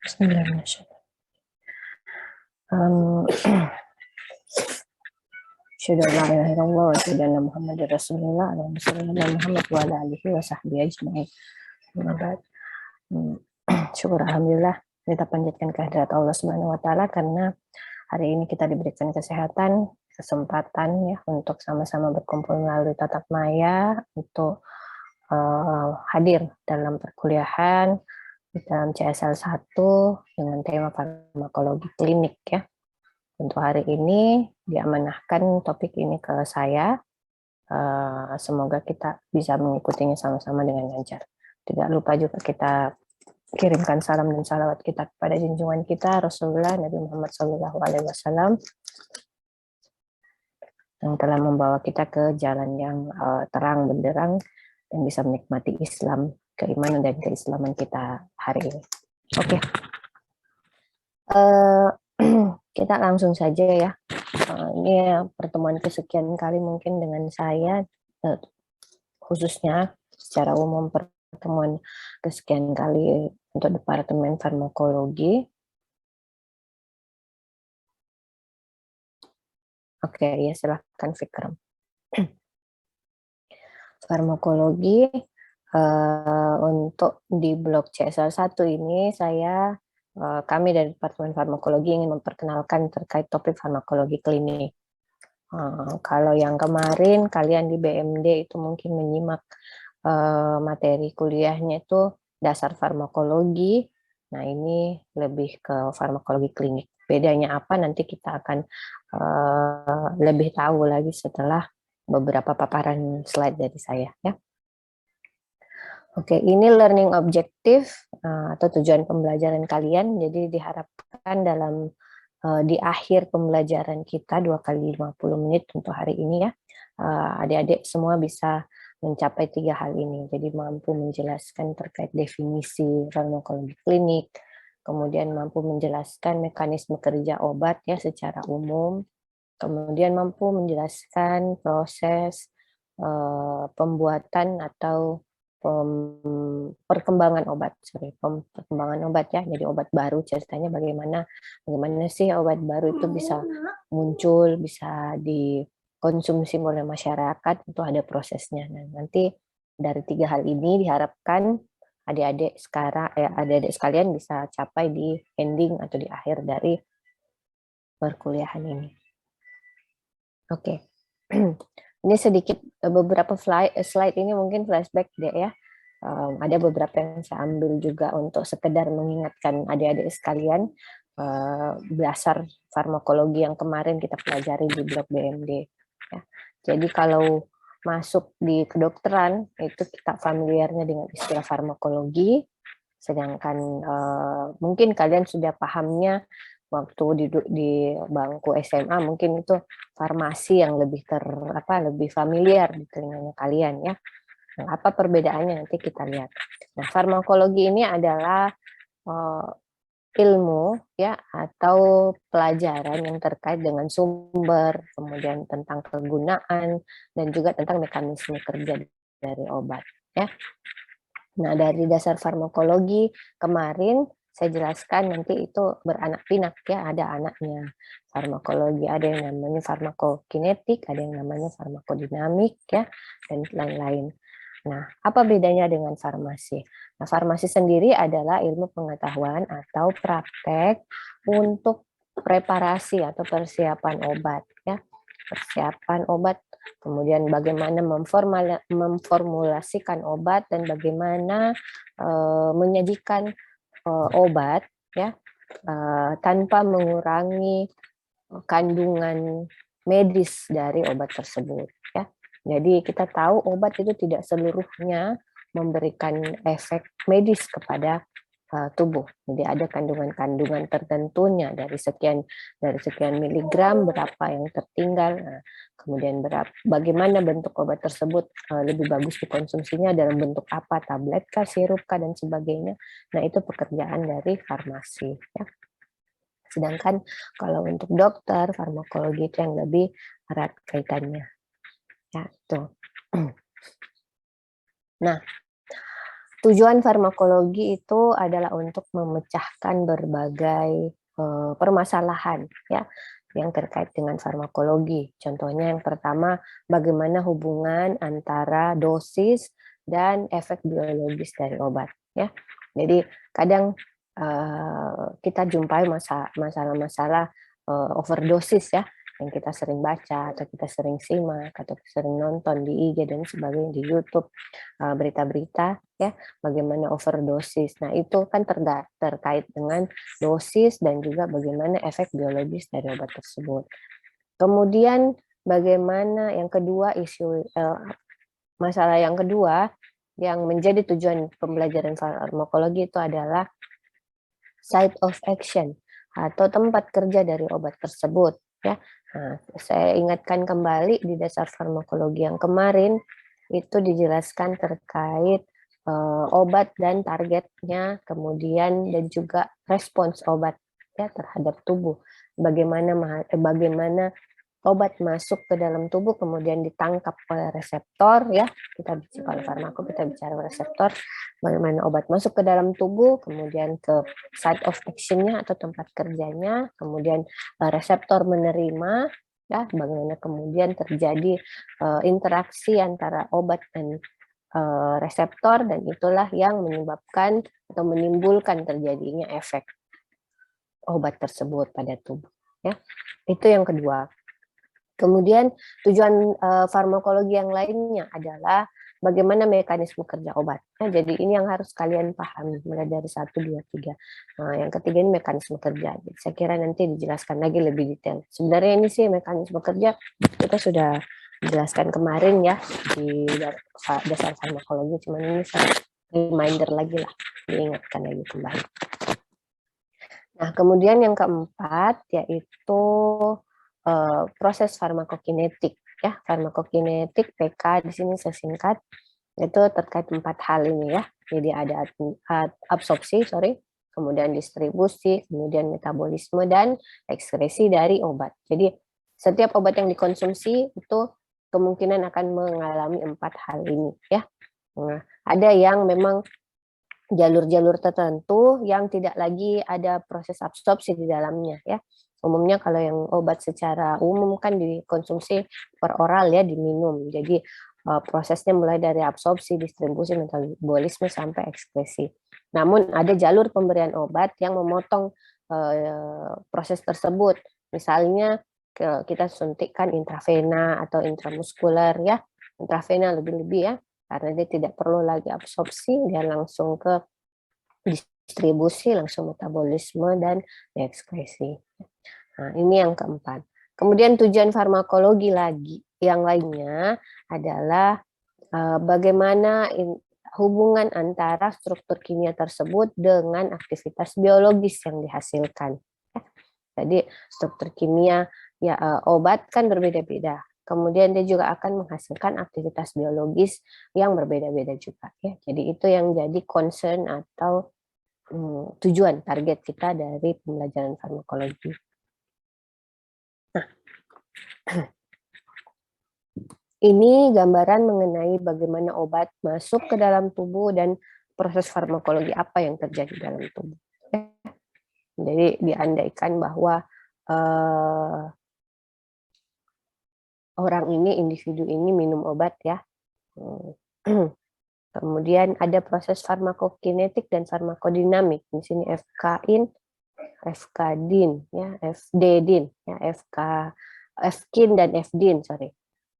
Bismillahirrahmanirrahim. Asyhadu an la ilaha illallah wa asyhadu anna Muhammadar Rasulullah. Allahumma shalli ala Muhammad wa ala alihi wa sahbihi ajma'in. Syukur alhamdulillah kita panjatkan kehadirat Allah Subhanahu wa taala karena hari ini kita diberikan kesehatan, kesempatan ya untuk sama-sama berkumpul melalui tatap maya untuk hadir dalam perkuliahan di dalam CSL 1 dengan tema farmakologi klinik ya. Untuk hari ini diamanahkan topik ini ke saya. Semoga kita bisa mengikutinya sama-sama dengan lancar. Tidak lupa juga kita kirimkan salam dan salawat kita kepada junjungan kita Rasulullah Nabi Muhammad SAW yang telah membawa kita ke jalan yang terang benderang dan bisa menikmati Islam, keimanan dan keislaman kita hari ini. Oke. Kita langsung saja ya. Ini pertemuan kesekian kali mungkin dengan saya, khususnya secara umum pertemuan kesekian kali untuk Departemen Farmakologi. Oke, ya silahkan Fikram. Farmakologi untuk di blok CSL 1 ini kami dari Departemen Farmakologi ingin memperkenalkan terkait topik farmakologi klinik. Kalau yang kemarin kalian di BMD itu mungkin menyimak materi kuliahnya itu dasar farmakologi. Nah ini lebih ke farmakologi klinik. Bedanya apa nanti kita akan lebih tahu lagi setelah beberapa paparan slide dari saya ya. Oke, ini learning objective atau tujuan pembelajaran kalian. Jadi diharapkan dalam di akhir pembelajaran kita 2 kali 50 menit untuk hari ini ya, adik-adik semua bisa mencapai 3 hal ini. Jadi mampu menjelaskan terkait definisi farmakologi klinik, kemudian mampu menjelaskan mekanisme kerja obat ya secara umum, kemudian mampu menjelaskan proses pembuatan atau perkembangan obat, perkembangan obat ya, jadi obat baru ceritanya bagaimana sih obat baru itu bisa muncul, bisa dikonsumsi oleh masyarakat, itu ada prosesnya. Nah, nanti dari 3 hal ini diharapkan adik-adik sekalian bisa capai di ending atau di akhir dari perkuliahan ini. Oke. Ini sedikit beberapa slide ini mungkin flashback deh ya. Ada beberapa yang saya ambil juga untuk sekedar mengingatkan adik-adik sekalian dasar farmakologi yang kemarin kita pelajari di blok BMD. Ya. Jadi kalau masuk di kedokteran itu kita familiarnya dengan istilah farmakologi, sedangkan mungkin kalian sudah pahamnya waktu di bangku SMA mungkin itu farmasi yang lebih lebih familiar di telinganya kalian ya. Nah, apa perbedaannya nanti kita lihat. Nah, farmakologi ini adalah ilmu ya atau pelajaran yang terkait dengan sumber, kemudian tentang kegunaan dan juga tentang mekanisme kerja dari obat ya. Nah, dari dasar farmakologi kemarin saya jelaskan nanti itu beranak pinak ya, ada anaknya farmakologi, ada yang namanya farmakokinetik, ada yang namanya farmakodinamik ya, dan lain-lain. Nah, apa bedanya dengan farmasi? Nah, farmasi sendiri adalah ilmu pengetahuan atau praktek untuk preparasi atau persiapan obat ya. Persiapan obat, kemudian bagaimana memformulasikan obat dan bagaimana menyajikan obat ya tanpa mengurangi kandungan medis dari obat tersebut ya. Jadi kita tahu obat itu tidak seluruhnya memberikan efek medis kepada tubuh. Jadi ada kandungan-kandungan tertentunya dari sekian miligram berapa yang tertinggal. Nah, kemudian bagaimana bentuk obat tersebut lebih bagus dikonsumsinya dalam bentuk apa, tablet kah, sirup kah dan sebagainya. Nah, itu pekerjaan dari farmasi ya. Sedangkan kalau untuk dokter, farmakologi itu yang lebih erat kaitannya. Ya, tuh. Nah, Tujuan farmakologi itu adalah untuk memecahkan berbagai permasalahan ya yang terkait dengan farmakologi. Contohnya yang pertama, bagaimana hubungan antara dosis dan efek biologis dari obat ya. Jadi kadang kita jumpai masalah-masalah overdosis ya, yang kita sering baca atau kita sering simak atau sering nonton di IG dan sebagainya di YouTube, berita-berita ya, bagaimana overdosis. Nah, itu kan terkait dengan dosis dan juga bagaimana efek biologis dari obat tersebut. Kemudian bagaimana yang kedua, masalah yang kedua yang menjadi tujuan pembelajaran farmakologi itu adalah site of action atau tempat kerja dari obat tersebut ya. Nah, saya ingatkan kembali di dasar farmakologi yang kemarin itu dijelaskan terkait obat dan targetnya, kemudian dan juga respons obat ya terhadap tubuh. Bagaimana obat masuk ke dalam tubuh kemudian ditangkap oleh reseptor ya, kita bicara farmako, kita bicara reseptor, bagaimana obat masuk ke dalam tubuh, kemudian ke site of action-nya atau tempat kerjanya, kemudian reseptor menerima ya, bagaimana kemudian terjadi interaksi antara obat dan reseptor, dan itulah yang menyebabkan atau menimbulkan terjadinya efek obat tersebut pada tubuh ya. Itu yang kedua. Kemudian tujuan farmakologi yang lainnya adalah bagaimana mekanisme kerja obat. Nah, jadi ini yang harus kalian pahami mulai dari 1, 2, 3. Nah, yang ketiga ini mekanisme kerja. Jadi, saya kira nanti dijelaskan lagi lebih detail. Sebenarnya ini sih mekanisme kerja kita sudah jelaskan kemarin ya di dasar farmakologi, cuman ini saya reminder lagi lah, diingatkan lagi kembali. Nah, kemudian yang keempat yaitu proses farmakokinetik ya. Farmakokinetik PK di sini saya singkat, itu terkait 4 hal ini ya. Jadi ada absorpsi, kemudian distribusi, kemudian metabolisme dan ekskresi dari obat. Jadi setiap obat yang dikonsumsi itu kemungkinan akan mengalami 4 hal ini ya. Nah, ada yang memang jalur-jalur tertentu yang tidak lagi ada proses absorpsi di dalamnya ya. Umumnya kalau yang obat secara umum kan dikonsumsi per oral ya, diminum. Jadi prosesnya mulai dari absorpsi, distribusi, metabolisme sampai ekskresi. Namun ada jalur pemberian obat yang memotong proses tersebut. Misalnya kita suntikkan intravena atau intramuskuler ya. Intravena lebih-lebih ya, karena dia tidak perlu lagi absorpsi, dia langsung ke distribusi, langsung metabolisme dan ekskresi. Nah, ini yang keempat. Kemudian tujuan farmakologi lagi yang lainnya adalah bagaimana hubungan antara struktur kimia tersebut dengan aktivitas biologis yang dihasilkan. Jadi struktur kimia ya obat kan berbeda-beda. Kemudian dia juga akan menghasilkan aktivitas biologis yang berbeda-beda juga ya. Jadi itu yang jadi concern atau tujuan target kita dari pembelajaran farmakologi. Nah, ini gambaran mengenai bagaimana obat masuk ke dalam tubuh dan proses farmakologi apa yang terjadi dalam tubuh. Jadi diandaikan bahwa orang ini, individu ini minum obat ya. Kemudian ada proses farmakokinetik dan farmakodinamik. Di sini FK-in, FK-din, ya, FD-din, ya, FKIN dan FDIN,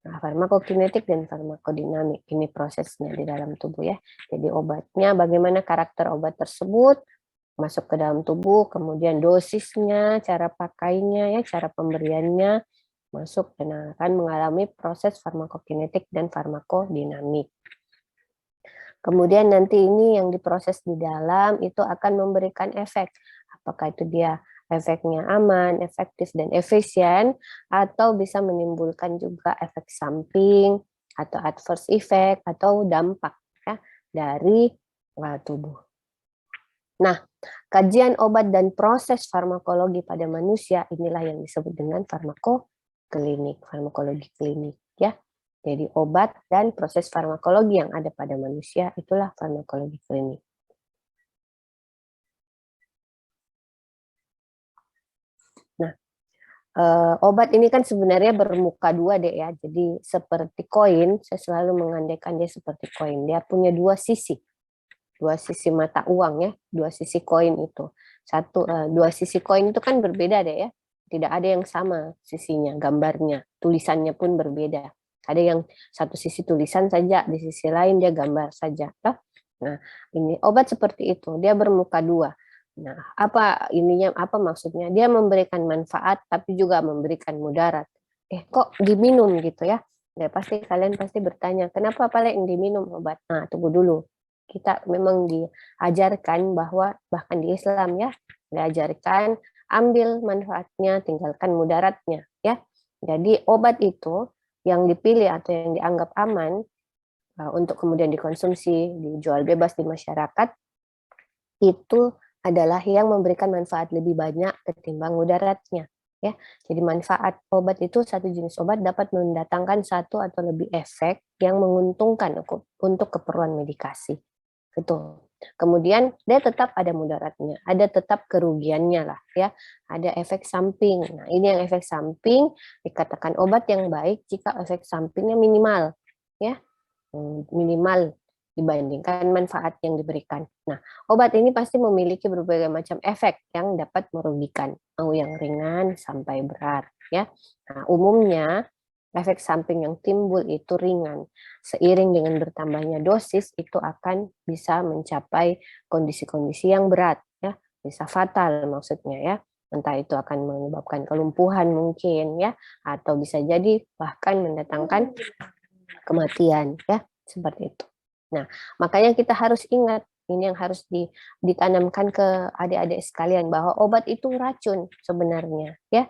Nah, farmakokinetik dan farmakodinamik ini prosesnya di dalam tubuh ya. Jadi obatnya, bagaimana karakter obat tersebut masuk ke dalam tubuh, kemudian dosisnya, cara pakainya ya, cara pemberiannya masuk dan akan mengalami proses farmakokinetik dan farmakodinamik. Kemudian nanti ini yang diproses di dalam itu akan memberikan efek. Apakah itu dia efeknya aman, efektif, dan efisien, atau bisa menimbulkan juga efek samping, atau adverse effect, atau dampak ya, dari tubuh. Nah, kajian obat dan proses farmakologi pada manusia inilah yang disebut dengan farmakoklinik, farmakologi klinik ya. Jadi obat dan proses farmakologi yang ada pada manusia itulah farmakologi klinik. Nah, obat ini kan sebenarnya bermuka dua deh ya. Jadi seperti koin, saya selalu mengandaikan dia seperti koin. Dia punya dua sisi mata uang ya, dua sisi koin itu. Dua sisi koin itu kan berbeda deh ya. Tidak ada yang sama sisinya, gambarnya, tulisannya pun berbeda. Ada yang satu sisi tulisan saja, di sisi lain dia gambar saja. Nah, ini obat seperti itu, dia bermuka dua. Nah, apa maksudnya? Dia memberikan manfaat tapi juga memberikan mudarat. Kok diminum gitu ya? Ya pasti kalian pasti bertanya, kenapa paling diminum obat? Nah, tunggu dulu. Kita memang diajarkan bahwa bahkan di Islam ya, diajarkan ambil manfaatnya, tinggalkan mudaratnya ya. Jadi obat itu yang dipilih atau yang dianggap aman untuk kemudian dikonsumsi, dijual bebas di masyarakat, itu adalah yang memberikan manfaat lebih banyak ketimbang mudaratnya. Ya, jadi manfaat obat itu, satu jenis obat dapat mendatangkan satu atau lebih efek yang menguntungkan untuk keperluan medikasi. Itu. Kemudian dia tetap ada mudaratnya, ada tetap kerugiannya lah ya, ada efek samping. Nah, ini yang efek samping dikatakan obat yang baik jika efek sampingnya minimal ya, minimal dibandingkan manfaat yang diberikan. Nah, obat ini pasti memiliki berbagai macam efek yang dapat merugikan, mau yang ringan sampai berat ya. Nah, umumnya efek samping yang timbul itu ringan. Seiring dengan bertambahnya dosis itu akan bisa mencapai kondisi-kondisi yang berat ya, bisa fatal maksudnya ya. Entah itu akan menyebabkan kelumpuhan mungkin ya, atau bisa jadi bahkan mendatangkan kematian ya, seperti itu. Nah, makanya kita harus ingat, ini yang harus ditanamkan ke adik-adik sekalian, bahwa obat itu racun sebenarnya ya.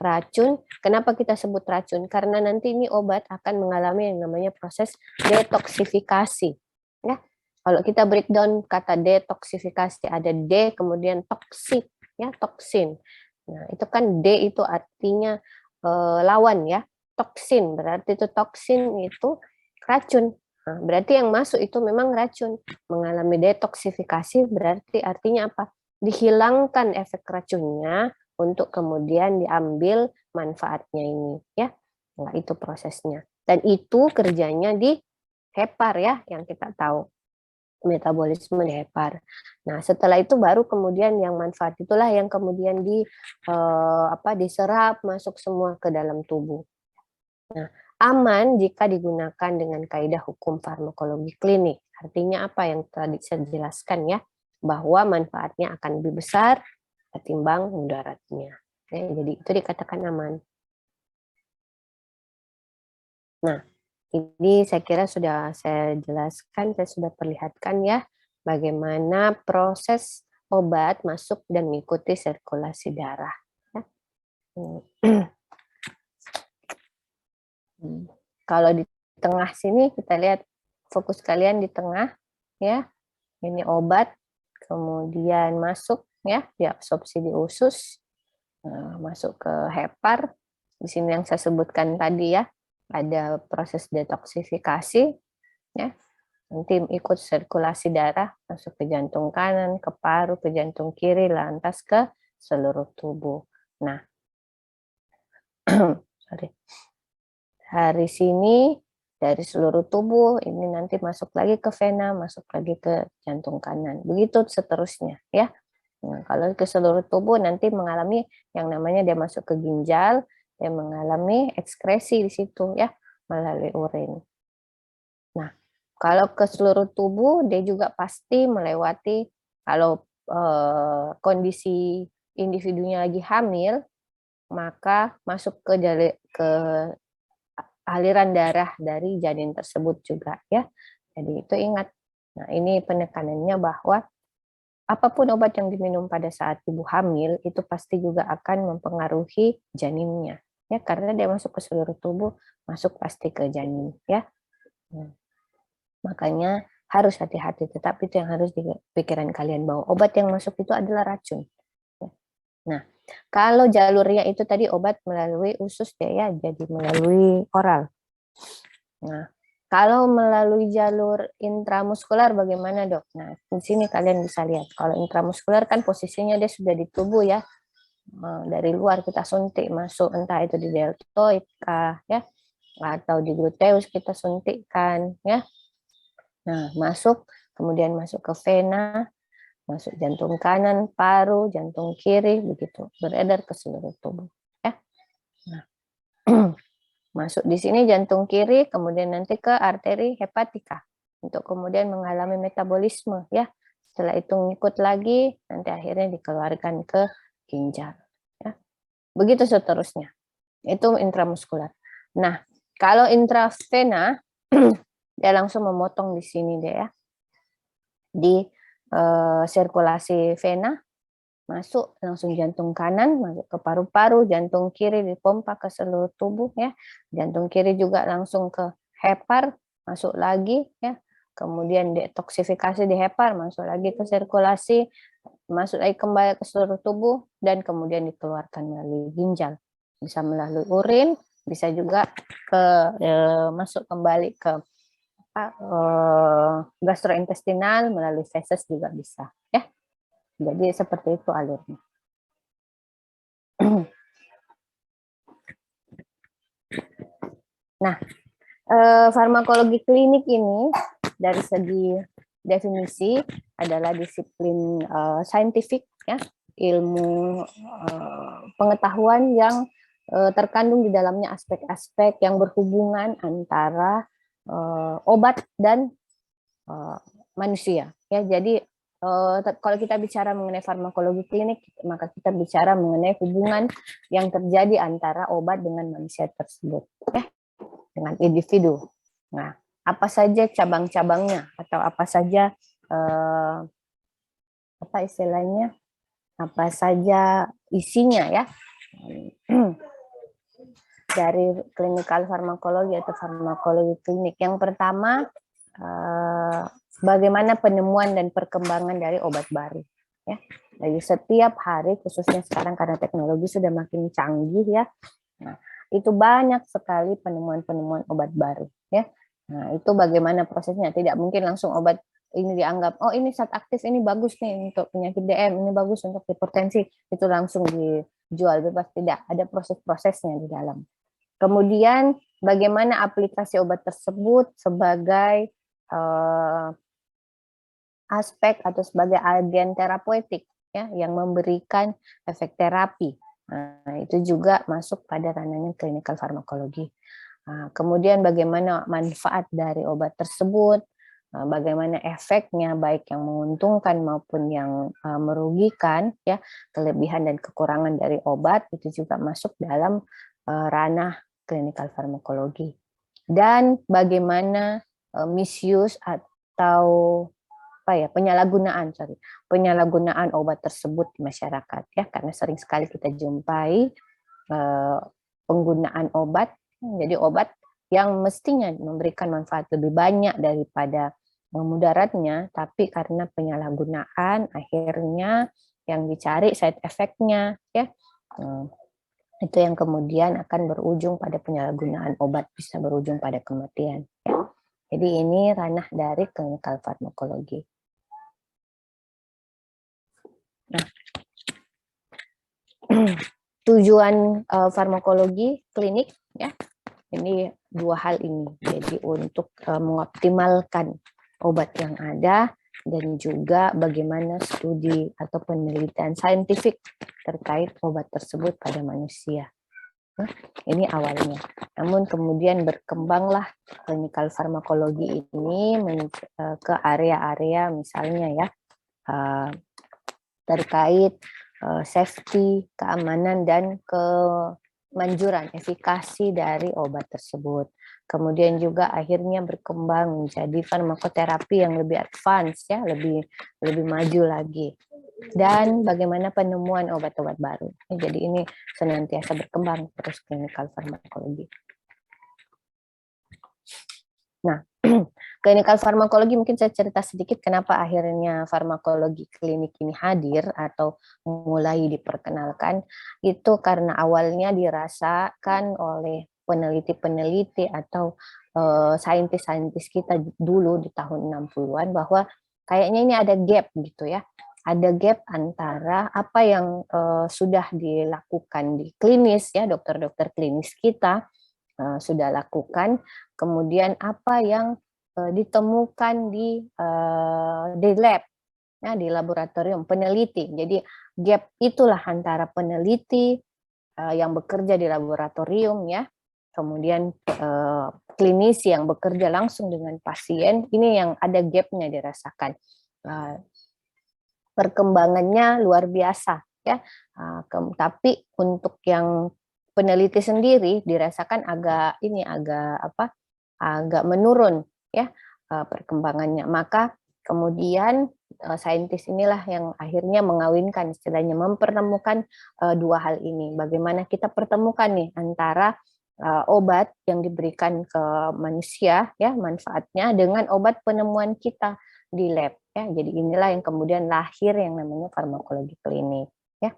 Racun, kenapa kita sebut racun? Karena nanti ini obat akan mengalami yang namanya proses detoksifikasi ya. Kalau kita breakdown kata detoksifikasi, ada D kemudian toksik ya, toksin. Nah, itu kan D itu artinya lawan ya. Toksin berarti itu toksin itu racun. Nah, berarti yang masuk itu memang racun. Mengalami detoksifikasi berarti artinya apa? Dihilangkan efek racunnya untuk kemudian diambil manfaatnya ini ya. Nah, itu prosesnya. Dan itu kerjanya di hepar ya, yang kita tahu. Metabolisme di hepar. Nah, setelah itu baru kemudian yang manfaat itulah yang kemudian diserap masuk semua ke dalam tubuh. Nah, aman jika digunakan dengan kaidah hukum farmakologi klinik. Artinya apa yang tadi saya jelaskan ya, bahwa manfaatnya akan lebih besar ketimbang mudaratnya. Jadi itu dikatakan aman. Nah, ini saya kira sudah saya jelaskan, saya sudah perlihatkan ya, bagaimana proses obat masuk dan mengikuti sirkulasi darah. Ya. Kalau di tengah sini kita lihat fokus kalian di tengah ya. Ini obat kemudian masuk ya, diabsorpsi di usus, masuk ke hepar. Di sini yang saya sebutkan tadi ya, ada proses detoksifikasi ya. Nanti ikut sirkulasi darah masuk ke jantung kanan, ke paru, ke jantung kiri, lantas ke seluruh tubuh. Nah, dari sini, dari seluruh tubuh, ini nanti masuk lagi ke vena, masuk lagi ke jantung kanan. Begitu seterusnya ya. Nah, kalau ke seluruh tubuh nanti mengalami yang namanya dia masuk ke ginjal, dia mengalami ekskresi di situ ya, melalui urin. Nah, kalau ke seluruh tubuh dia juga pasti melewati, kalau kondisi individunya lagi hamil, maka masuk ke aliran darah dari janin tersebut juga ya. Jadi itu ingat. Nah, ini penekanannya bahwa apapun obat yang diminum pada saat ibu hamil itu pasti juga akan mempengaruhi janinnya ya, karena dia masuk ke seluruh tubuh, masuk pasti ke janin ya. Makanya harus hati-hati, tetap itu yang harus dipikiran kalian, bahwa obat yang masuk itu adalah racun. Nah, kalau jalurnya itu tadi obat melalui usus ya, jadi melalui oral. Nah, kalau melalui jalur intramuskular bagaimana, Dok? Nah, di sini kalian bisa lihat. Kalau intramuskular kan posisinya dia sudah di tubuh ya. Dari luar kita suntik masuk, entah itu di deltoid kah, ya, atau di gluteus kita suntikkan, ya. Nah, masuk, kemudian masuk ke vena, masuk jantung kanan, paru, jantung kiri, begitu, beredar ke seluruh tubuh, ya. Nah, masuk di sini jantung kiri, kemudian nanti ke arteri hepatika untuk kemudian mengalami metabolisme, ya. Setelah itu ngikut lagi, nanti akhirnya dikeluarkan ke ginjal, ya. Begitu seterusnya. Itu intramuskular. Nah, kalau intravena dia langsung memotong di sini deh ya. Di sirkulasi vena masuk langsung jantung kanan masuk ke paru-paru, jantung kiri dipompa ke seluruh tubuh ya. Jantung kiri juga langsung ke hepar, masuk lagi ya. Kemudian detoksifikasi di hepar, masuk lagi ke sirkulasi, masuk lagi kembali ke seluruh tubuh dan kemudian dikeluarkan melalui ginjal. Bisa melalui urin, bisa juga masuk kembali ke gastrointestinal melalui feses juga bisa ya. Jadi seperti itu alurnya. Nah, farmakologi klinik ini dari segi definisi adalah disiplin saintifik ya, ilmu pengetahuan yang terkandung di dalamnya aspek-aspek yang berhubungan antara obat dan manusia ya. Jadi kalau kita bicara mengenai farmakologi klinik, maka kita bicara mengenai hubungan yang terjadi antara obat dengan manusia tersebut ya, dengan individu. Nah, apa saja cabang-cabangnya atau apa saja apa istilahnya, apa saja isinya ya dari klinikal farmakologi atau farmakologi klinik. Yang pertama, bagaimana penemuan dan perkembangan dari obat baru. Ya. Jadi setiap hari, khususnya sekarang karena teknologi sudah makin canggih ya, nah, itu banyak sekali penemuan-penemuan obat baru. Ya. Nah, itu bagaimana prosesnya? Tidak mungkin langsung obat ini dianggap, oh ini zat aktif, ini bagus nih untuk penyakit DM, ini bagus untuk hipertensi, itu langsung dijual bebas. Tidak, ada proses-prosesnya di dalam. Kemudian bagaimana aplikasi obat tersebut sebagai aspek atau sebagai agen terapeutik ya, yang memberikan efek terapi. Nah, itu juga masuk pada ranahnya klinikal farmakologi. Nah, kemudian bagaimana manfaat dari obat tersebut, bagaimana efeknya baik yang menguntungkan maupun yang merugikan ya, kelebihan dan kekurangan dari obat itu juga masuk dalam ranah klinikal farmakologi. Dan bagaimana misuse atau penyalahgunaan obat tersebut di masyarakat ya, karena sering sekali kita jumpai penggunaan obat, jadi obat yang mestinya memberikan manfaat lebih banyak daripada mudaratnya, tapi karena penyalahgunaan akhirnya yang dicari side effect-nya ya, itu yang kemudian akan berujung pada penyalahgunaan obat, bisa berujung pada kematian ya. Jadi ini ranah dari klinikal farmakologi. Nah, tujuan farmakologi klinik ya, ini dua hal ini. Jadi untuk mengoptimalkan obat yang ada dan juga bagaimana studi atau penelitian saintifik terkait obat tersebut pada manusia. Nah, ini awalnya. Namun kemudian berkembanglah klinikal farmakologi ini ke area-area misalnya ya terkait safety, keamanan, dan kemanjuran, efikasi dari obat tersebut. Kemudian juga akhirnya berkembang menjadi farmakoterapi yang lebih advance ya, lebih maju lagi. Dan bagaimana penemuan obat-obat baru. Jadi ini senantiasa berkembang terus klinikal farmakologi. Nah, klinikal farmakologi mungkin saya cerita sedikit kenapa akhirnya farmakologi klinik ini hadir atau mulai diperkenalkan. Itu karena awalnya dirasakan oleh peneliti-peneliti atau saintis-saintis kita dulu di tahun 60-an bahwa kayaknya ini ada gap gitu ya. Ada gap antara apa yang sudah dilakukan di klinis ya, dokter-dokter klinis kita sudah lakukan, kemudian apa yang ditemukan di lab ya, di laboratorium peneliti. Jadi gap itulah antara peneliti yang bekerja di laboratorium ya, kemudian klinisi yang bekerja langsung dengan pasien, ini yang ada gapnya dirasakan. Perkembangannya luar biasa ya, tapi untuk yang peneliti sendiri dirasakan agak menurun ya perkembangannya. Maka kemudian saintis inilah yang akhirnya mengawinkan, istilahnya mempertemukan dua hal ini. Bagaimana kita pertemukan nih antara obat yang diberikan ke manusia ya manfaatnya dengan obat penemuan kita di lab ya. Jadi inilah yang kemudian lahir yang namanya farmakologi klinik ya.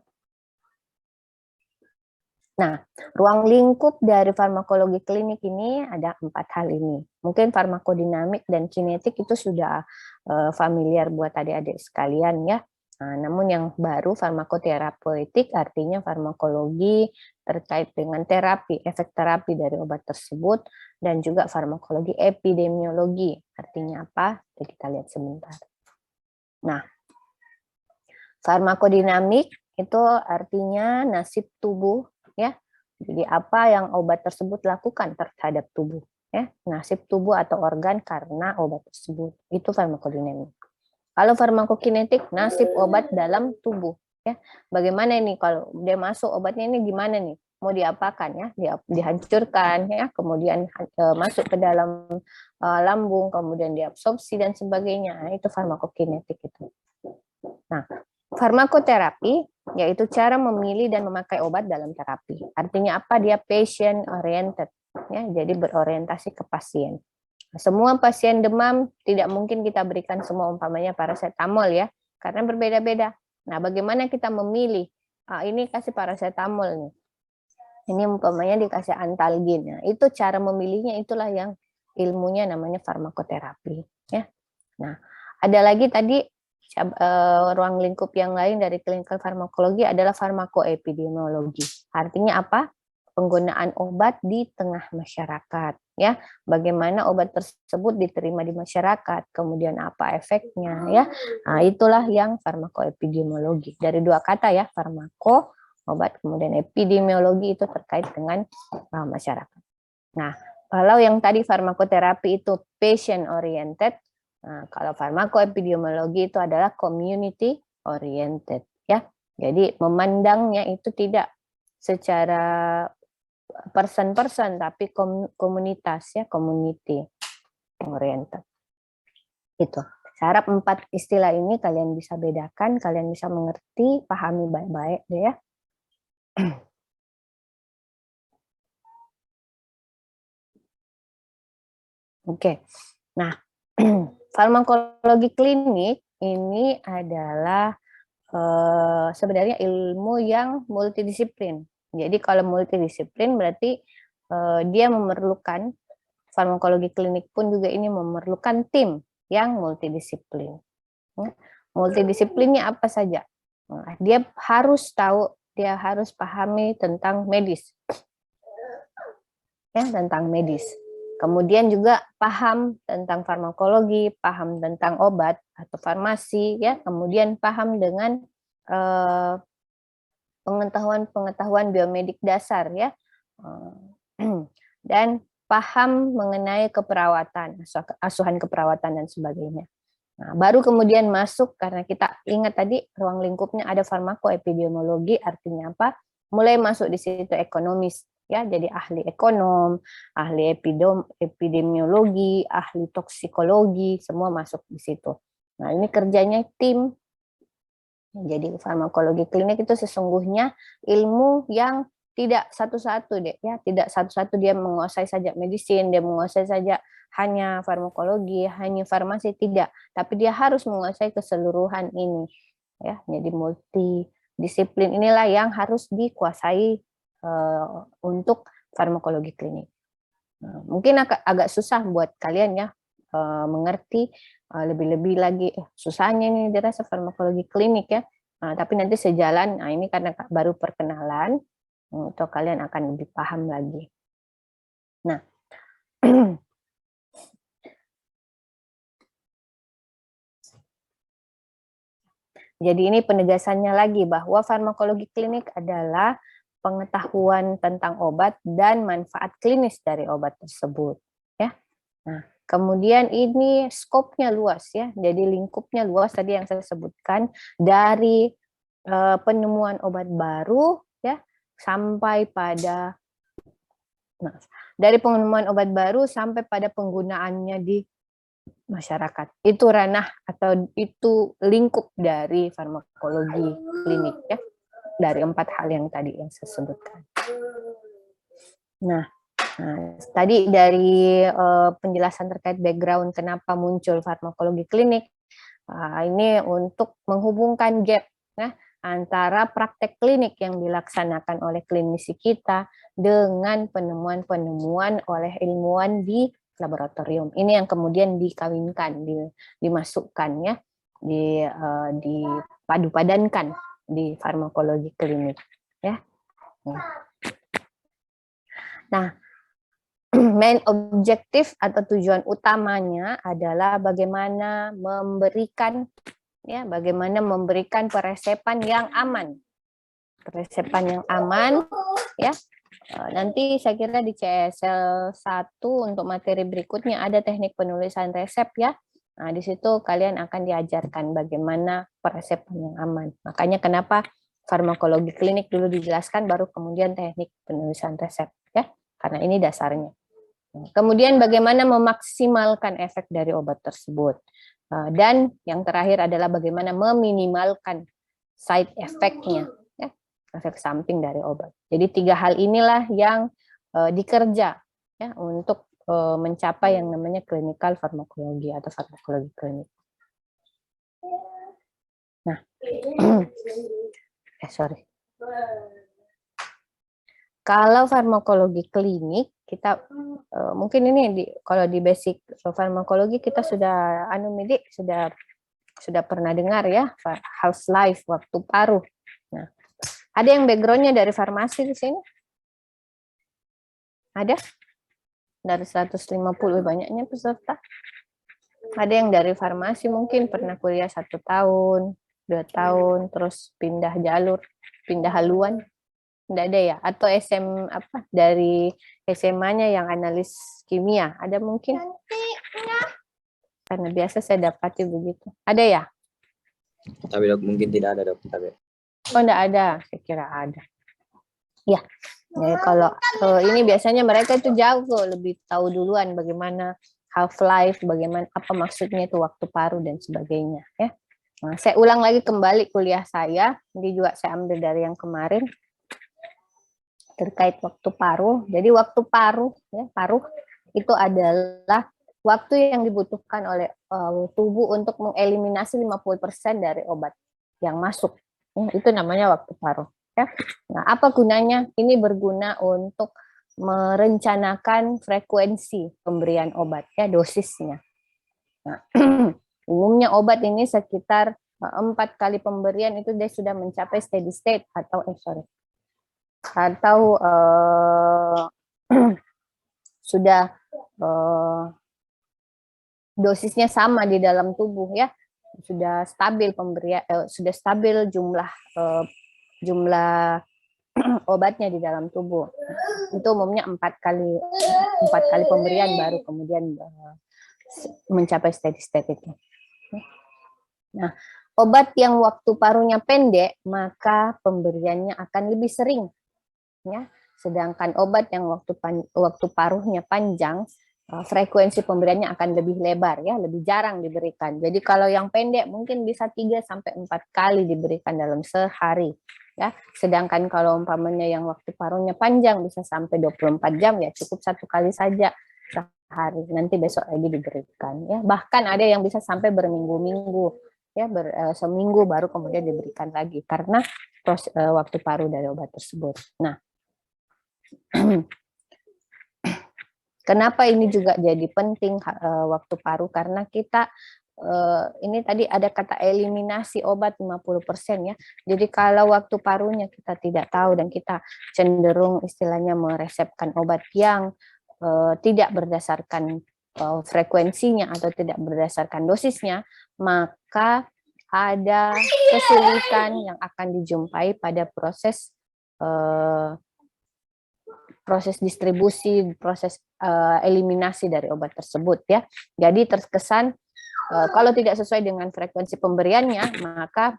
Nah, ruang lingkup dari farmakologi klinik ini ada 4 hal ini. Mungkin farmakodinamik dan kinetik itu sudah familiar buat adik-adik sekalian ya. Namun yang baru farmakoterapeutik artinya farmakologi terkait dengan terapi, efek terapi dari obat tersebut, dan juga farmakologi epidemiologi. Artinya apa? Kita lihat sebentar. Nah, farmakodinamik itu artinya nasib tubuh ya. Jadi apa yang obat tersebut lakukan terhadap tubuh ya, nasib tubuh atau organ karena obat tersebut. Itu farmakodinamik. Kalau farmakokinetik, nasib obat dalam tubuh ya. Bagaimana ini kalau dia masuk obatnya ini gimana nih? Mau diapakan ya? Dihancurkan ya, kemudian masuk ke dalam lambung, kemudian diabsorpsi dan sebagainya. Nah, itu farmakokinetik itu. Nah, farmakoterapi yaitu cara memilih dan memakai obat dalam terapi. Artinya apa? Dia patient oriented ya, jadi berorientasi ke pasien. Semua pasien demam tidak mungkin kita berikan semua umpamanya paracetamol ya, karena berbeda-beda. Nah, bagaimana kita memilih? Ini kasih paracetamol nih. Ini umpamanya dikasih antalgin. Nah, itu cara memilihnya, itulah yang ilmunya namanya farmakoterapi ya. Nah, ada lagi tadi ruang lingkup yang lain dari klinikal farmakologi adalah farmakoepidemiologi. Artinya apa? Penggunaan obat di tengah masyarakat ya. Bagaimana obat tersebut diterima di masyarakat, kemudian apa efeknya ya. Nah, itulah yang farmakoepidemiologi. Dari dua kata ya, farmako obat, kemudian epidemiologi itu terkait dengan masyarakat. Nah, kalau yang tadi farmakoterapi itu patient oriented, nah, kalau farmakoepidemiologi itu adalah community oriented ya. Jadi memandangnya itu tidak secara person-person tapi komunitas ya, community oriented. Itu. Saya harap 4 istilah ini kalian bisa bedakan, kalian bisa mengerti, pahami baik-baik deh ya. Oke. Nah, farmakologi klinik ini adalah sebenarnya ilmu yang multidisiplin. Jadi kalau multidisiplin berarti dia memerlukan, farmakologi klinik pun juga ini memerlukan tim yang multidisiplin. Multidisiplinnya apa saja? Nah, dia harus tahu, dia harus pahami tentang medis. Ya, tentang medis. Kemudian juga paham tentang farmakologi, paham tentang obat atau farmasi, ya. Kemudian paham dengan pengetahuan biomedik dasar, ya. Dan paham mengenai keperawatan, asuhan keperawatan dan sebagainya. Nah, baru kemudian masuk, karena kita ingat tadi ruang lingkupnya ada farmakoepidemiologi, artinya apa? Mulai masuk di situ ekonomis, ya, jadi ahli ekonom, ahli epidemiologi, ahli toksikologi, semua masuk di situ. Nah, ini kerjanya tim. Jadi farmakologi klinik itu sesungguhnya ilmu yang tidak satu-satu deh, ya, tidak satu-satu dia menguasai saja medisin, dia menguasai saja hanya farmakologi, hanya farmasi, tidak, tapi dia harus menguasai keseluruhan ini, ya. Jadi multidisiplin inilah yang harus dikuasai untuk farmakologi klinik. Mungkin agak susah buat kalian ya mengerti lebih-lebih lagi susahnya ini dirasa farmakologi klinik ya. Tapi nanti sejalan, ini karena baru perkenalan, untuk kalian akan lebih paham lagi. Nah, jadi ini penegasannya lagi bahwa farmakologi klinik adalah pengetahuan tentang obat dan manfaat klinis dari obat tersebut. Ya. Nah, kemudian ini skopnya luas ya, jadi lingkupnya luas tadi yang saya sebutkan dari penemuan obat baru ya sampai pada dari penemuan obat baru sampai pada penggunaannya di masyarakat. Itu ranah atau itu lingkup dari farmakologi klinik ya, dari 4 hal yang tadi yang saya sebutkan. Nah, tadi dari penjelasan terkait background kenapa muncul farmakologi klinik, ini untuk menghubungkan gap ya, antara praktek klinik yang dilaksanakan oleh klinisi kita dengan penemuan-penemuan oleh ilmuwan di laboratorium. Ini yang kemudian dikawinkan, dimasukkan ya, dipadu-padankan di farmakologi klinik ya. Nah, main objektif atau tujuan utamanya adalah bagaimana memberikan peresepan yang aman. Peresepan yang aman ya. Nanti saya kira di CSL 1 untuk materi berikutnya ada teknik penulisan resep ya. Nah, di situ kalian akan diajarkan bagaimana peresepan yang aman. Makanya kenapa farmakologi klinik dulu dijelaskan baru kemudian teknik penulisan resep ya. Karena ini dasarnya. Kemudian bagaimana memaksimalkan efek dari obat tersebut. Dan yang terakhir adalah bagaimana meminimalkan side effect-nya, ya, efek samping dari obat. Jadi 3 hal inilah yang dikerja ya, untuk mencapai yang namanya clinical farmakologi atau farmakologi klinik. Nah, kalau farmakologi klinik kita mungkin ini kalau di basic farmakologi kita sudah sudah pernah dengar ya, half life, waktu paruh. Nah, ada yang backgroundnya dari farmasi di sini? Ada? Dari 150 banyaknya peserta. Ada yang dari farmasi mungkin pernah kuliah 1 tahun, 2 tahun, terus pindah jalur, pindah haluan. Enggak ada ya? Atau dari SMA-nya yang analis kimia, ada mungkin? Karena biasa saya dapati begitu. Ada ya? Tapi dok, mungkin tidak ada dok. Tapi. Oh, enggak ada. Saya kira ada. Ya, jadi kalau ini biasanya mereka itu jauh tuh, lebih tahu duluan bagaimana half life, bagaimana apa maksudnya itu waktu paruh dan sebagainya. Ya. Nah, saya ulang lagi kembali kuliah saya. Ini juga saya ambil dari yang kemarin. Terkait waktu paruh. Jadi waktu paruh itu adalah waktu yang dibutuhkan oleh tubuh untuk mengeliminasi 50% dari obat yang masuk. Itu namanya waktu paruh. Ya. Nah, apa gunanya? Ini berguna untuk merencanakan frekuensi pemberian obat, ya, dosisnya. Nah, umumnya obat ini sekitar 4 kali pemberian itu dia sudah mencapai steady state atau sudah dosisnya sama di dalam tubuh ya, sudah stabil pemberian, sudah stabil jumlah obatnya di dalam tubuh. Itu umumnya 4 kali pemberian baru kemudian mencapai steady state itu. Nah, obat yang waktu paruhnya pendek maka pemberiannya akan lebih sering. Ya, sedangkan obat yang waktu paruhnya panjang, frekuensi pemberiannya akan lebih lebar ya, lebih jarang diberikan. Jadi kalau yang pendek mungkin bisa 3 sampai 4 kali diberikan dalam sehari ya. Sedangkan kalau umpamanya yang waktu paruhnya panjang bisa sampai 24 jam ya cukup 1 kali saja sehari. Nanti besok lagi diberikan ya. Bahkan ada yang bisa sampai berminggu-minggu ya, seminggu baru kemudian diberikan lagi karena waktu paruh dari obat tersebut. Nah, Kenapa ini juga jadi penting waktu paru? Karena kita ini tadi ada kata eliminasi obat 50% ya. Jadi kalau waktu parunya kita tidak tahu dan kita cenderung istilahnya meresepkan obat yang tidak berdasarkan frekuensinya atau tidak berdasarkan dosisnya, maka ada kesulitan yang akan dijumpai pada proses distribusi, proses eliminasi dari obat tersebut ya. Jadi terkesan kalau tidak sesuai dengan frekuensi pemberiannya, maka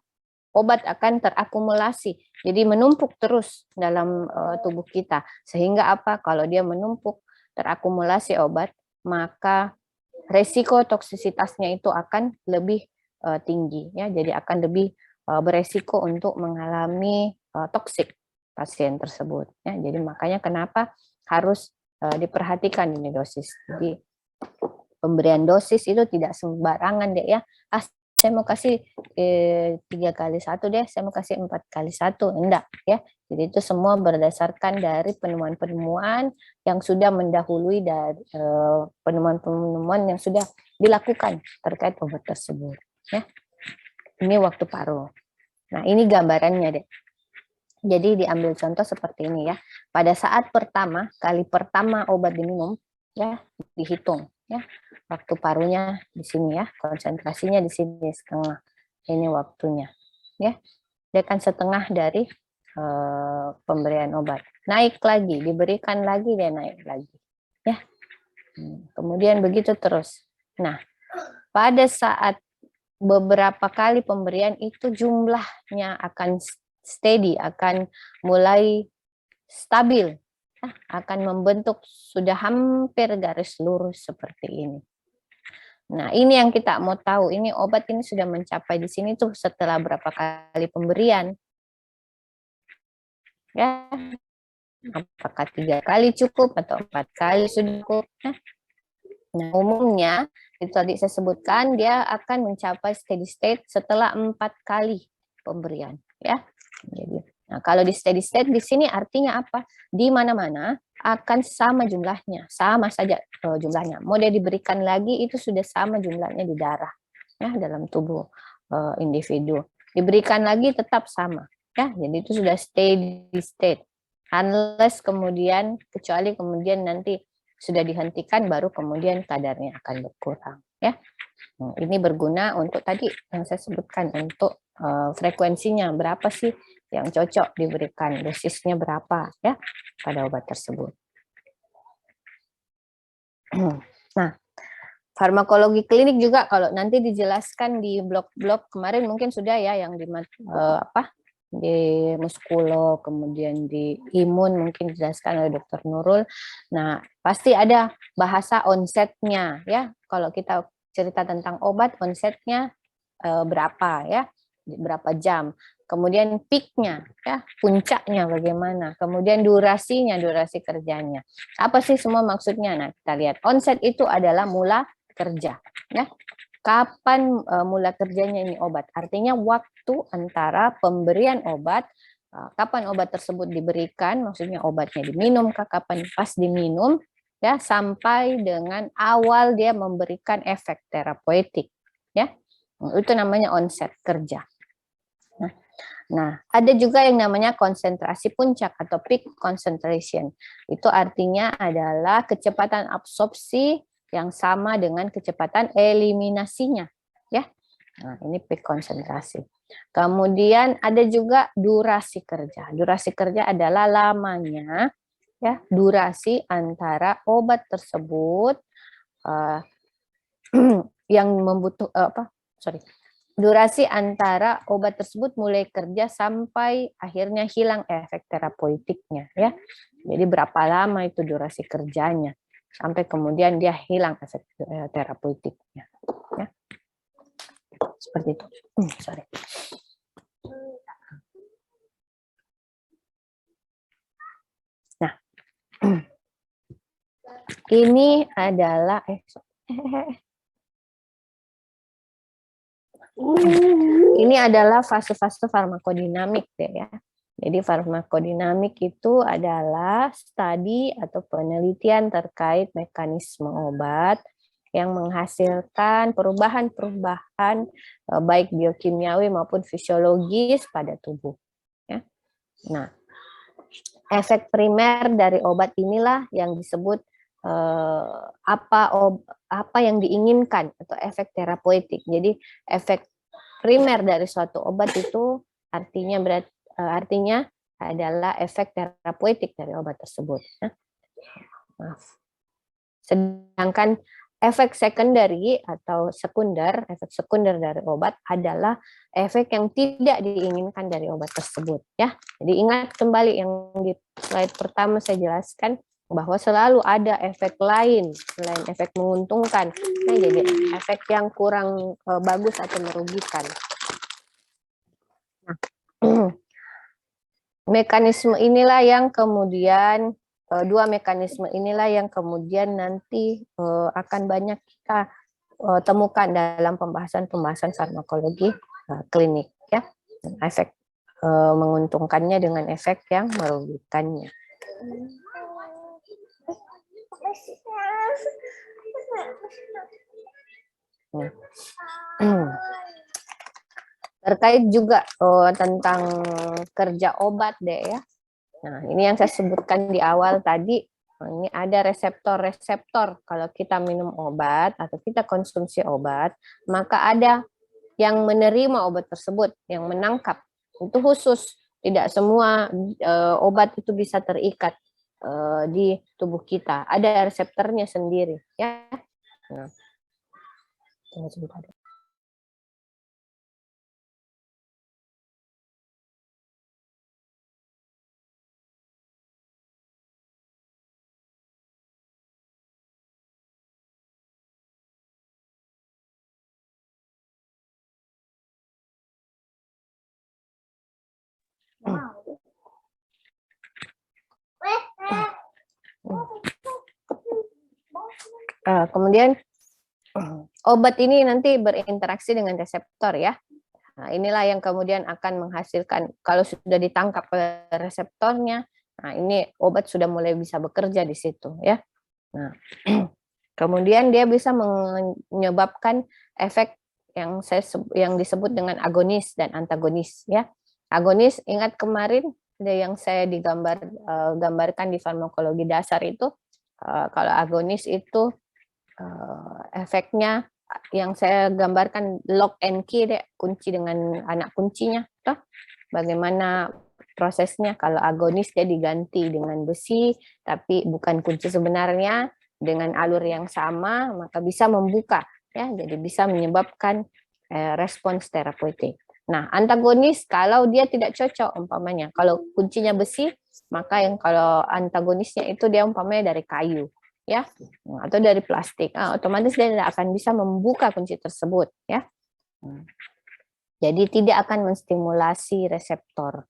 obat akan terakumulasi. Jadi menumpuk terus dalam tubuh kita. Sehingga apa? Kalau dia menumpuk, terakumulasi obat, maka resiko toksisitasnya itu akan lebih tinggi ya. Jadi akan lebih beresiko untuk mengalami toksik pasien tersebut ya. Jadi makanya kenapa harus diperhatikan ini dosis. Jadi pemberian dosis itu tidak sembarangan deh ya. Saya mau kasih 3x1 deh, saya mau kasih 4x1, enggak ya. Jadi itu semua berdasarkan dari penemuan-penemuan yang sudah mendahului dari penemuan-penemuan yang sudah dilakukan terkait obat tersebut ya. Ini waktu paru. Nah, ini gambarannya deh. Jadi diambil contoh seperti ini ya. Pada saat kali pertama obat diminum ya, dihitung ya. Waktu parunya di sini ya, konsentrasinya di sini setengah. Ini waktunya ya. Dia kan setengah dari pemberian obat. Naik lagi, diberikan lagi, dia naik lagi ya. Kemudian begitu terus. Nah, pada saat beberapa kali pemberian itu jumlahnya akan steady, akan mulai stabil, akan membentuk sudah hampir garis lurus seperti ini. Nah, ini yang kita mau tahu, ini obat ini sudah mencapai di sini tuh setelah berapa kali pemberian. Ya, apakah 3 kali cukup atau 4 kali sudah cukup? Nah, umumnya itu tadi saya sebutkan dia akan mencapai steady state setelah 4 kali pemberian, ya. Jadi, nah kalau di steady state di sini artinya apa? Di mana-mana akan sama jumlahnya, sama saja jumlahnya. Mau dia diberikan lagi itu sudah sama jumlahnya di darah, ya, dalam tubuh individu. Diberikan lagi tetap sama, ya. Jadi itu sudah steady state. Unless kemudian, kecuali kemudian nanti sudah dihentikan, baru kemudian kadarnya akan berkurang, ya. Nah, ini berguna untuk tadi yang saya sebutkan, untuk frekuensinya berapa sih yang cocok diberikan, dosisnya berapa ya pada obat tersebut. Nah, farmakologi klinik juga kalau nanti dijelaskan di blog-blog kemarin mungkin sudah ya, yang di muskulo, kemudian di imun mungkin dijelaskan oleh Dr. Nurul. Nah, pasti ada bahasa onsetnya ya. Kalau kita cerita tentang obat, onsetnya berapa ya, berapa jam. Kemudian peaknya ya, puncaknya bagaimana. Kemudian durasinya, durasi kerjanya. Apa sih semua maksudnya? Nah, kita lihat. Onset itu adalah mula kerja ya. Kapan mula kerjanya ini obat? Artinya waktu antara pemberian obat, kapan obat tersebut diberikan, maksudnya obatnya diminum, kapan pas diminum, ya, sampai dengan awal dia memberikan efek terapeutik, ya. Itu namanya onset kerja. Nah, ada juga yang namanya konsentrasi puncak atau peak concentration. Itu artinya adalah kecepatan absorpsi yang sama dengan kecepatan eliminasinya, ya. Nah, ini peak konsentrasi. Kemudian ada juga durasi kerja. Durasi kerja adalah lamanya, ya, durasi antara obat tersebut yang durasi antara obat tersebut mulai kerja sampai akhirnya hilang efek terapeutiknya, ya. Jadi berapa lama itu durasi kerjanya sampai kemudian dia hilang efek terapeutiknya, ya. Seperti itu. Sorry. Nah, ini adalah ini adalah fase-fase farmakodinamik deh ya. Jadi farmakodinamik itu adalah studi atau penelitian terkait mekanisme obat yang menghasilkan perubahan-perubahan baik biokimiawi maupun fisiologis pada tubuh. Ya. Nah, efek primer dari obat inilah yang disebut apa yang diinginkan atau efek terapeutik. Jadi efek primer dari suatu obat itu artinya adalah efek terapeutik dari obat tersebut. Maaf. Sedangkan efek sekunderi atau efek sekunder dari obat adalah efek yang tidak diinginkan dari obat tersebut. Ya, jadi ingat kembali yang di slide pertama saya jelaskan bahwa selalu ada efek lain selain efek menguntungkan. Nah, jadi efek yang kurang bagus atau merugikan. Nah, mekanisme inilah yang kemudian dua mekanisme inilah yang kemudian nanti akan banyak kita temukan dalam pembahasan farmakologi klinik, ya, efek menguntungkannya dengan efek yang merugikannya. Terkait juga tentang kerja obat deh ya. Nah, ini yang saya sebutkan di awal tadi. Ini ada reseptor-reseptor. Kalau kita minum obat atau kita konsumsi obat, maka ada yang menerima obat tersebut, yang menangkap. Itu khusus. Tidak semua obat itu bisa terikat di tubuh kita. Ada reseptornya sendiri, ya. Nah, tunggu sebentar. Kemudian obat ini nanti berinteraksi dengan reseptor ya. Nah, inilah yang kemudian akan menghasilkan kalau sudah ditangkap oleh reseptornya. Nah, ini obat sudah mulai bisa bekerja di situ ya. Nah, kemudian dia bisa menyebabkan efek yang disebut dengan agonis dan antagonis ya. Agonis, ingat kemarin ada yang saya gambarkan di farmakologi dasar itu, kalau agonis itu efeknya yang saya gambarkan lock and key deh, kunci dengan anak kuncinya, toh bagaimana prosesnya. Kalau agonis dia diganti dengan besi, tapi bukan kunci sebenarnya, dengan alur yang sama, maka bisa membuka, ya, jadi bisa menyebabkan respons terapeutik. Nah, antagonis kalau dia tidak cocok, umpamanya kalau kuncinya besi, maka yang kalau antagonisnya itu dia umpamanya dari kayu, ya, atau dari plastik, otomatis dia tidak akan bisa membuka kunci tersebut, ya. Jadi tidak akan menstimulasi reseptor.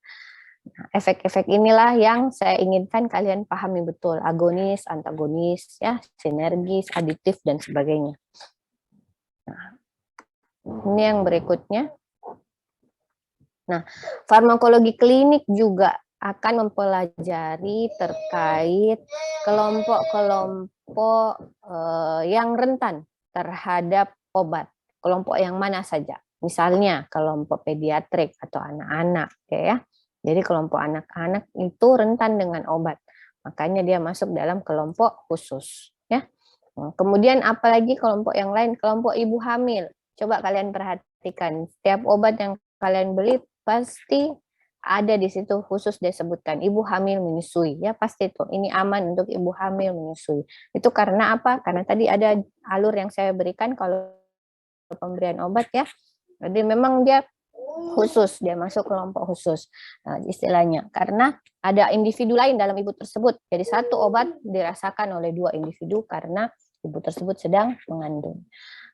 Nah, efek-efek inilah yang saya inginkan kalian pahami betul, agonis, antagonis, ya, sinergis, aditif dan sebagainya. Nah, ini yang berikutnya. Nah, farmakologi klinik juga akan mempelajari terkait kelompok-kelompok yang rentan terhadap obat. Kelompok yang mana saja? Misalnya kelompok pediatrik atau anak-anak, ya. Jadi kelompok anak-anak itu rentan dengan obat. Makanya dia masuk dalam kelompok khusus, ya. Kemudian apalagi kelompok yang lain, kelompok ibu hamil. Coba kalian perhatikan, setiap obat yang kalian beli pasti ada di situ khusus disebutkan ibu hamil menyusui, ya, pasti itu ini aman untuk ibu hamil menyusui. Itu karena apa? Karena tadi ada alur yang saya berikan kalau pemberian obat, ya. Jadi memang dia khusus, dia masuk kelompok khusus istilahnya, karena ada individu lain dalam ibu tersebut. Jadi satu obat dirasakan oleh dua individu karena ibu tersebut sedang mengandung.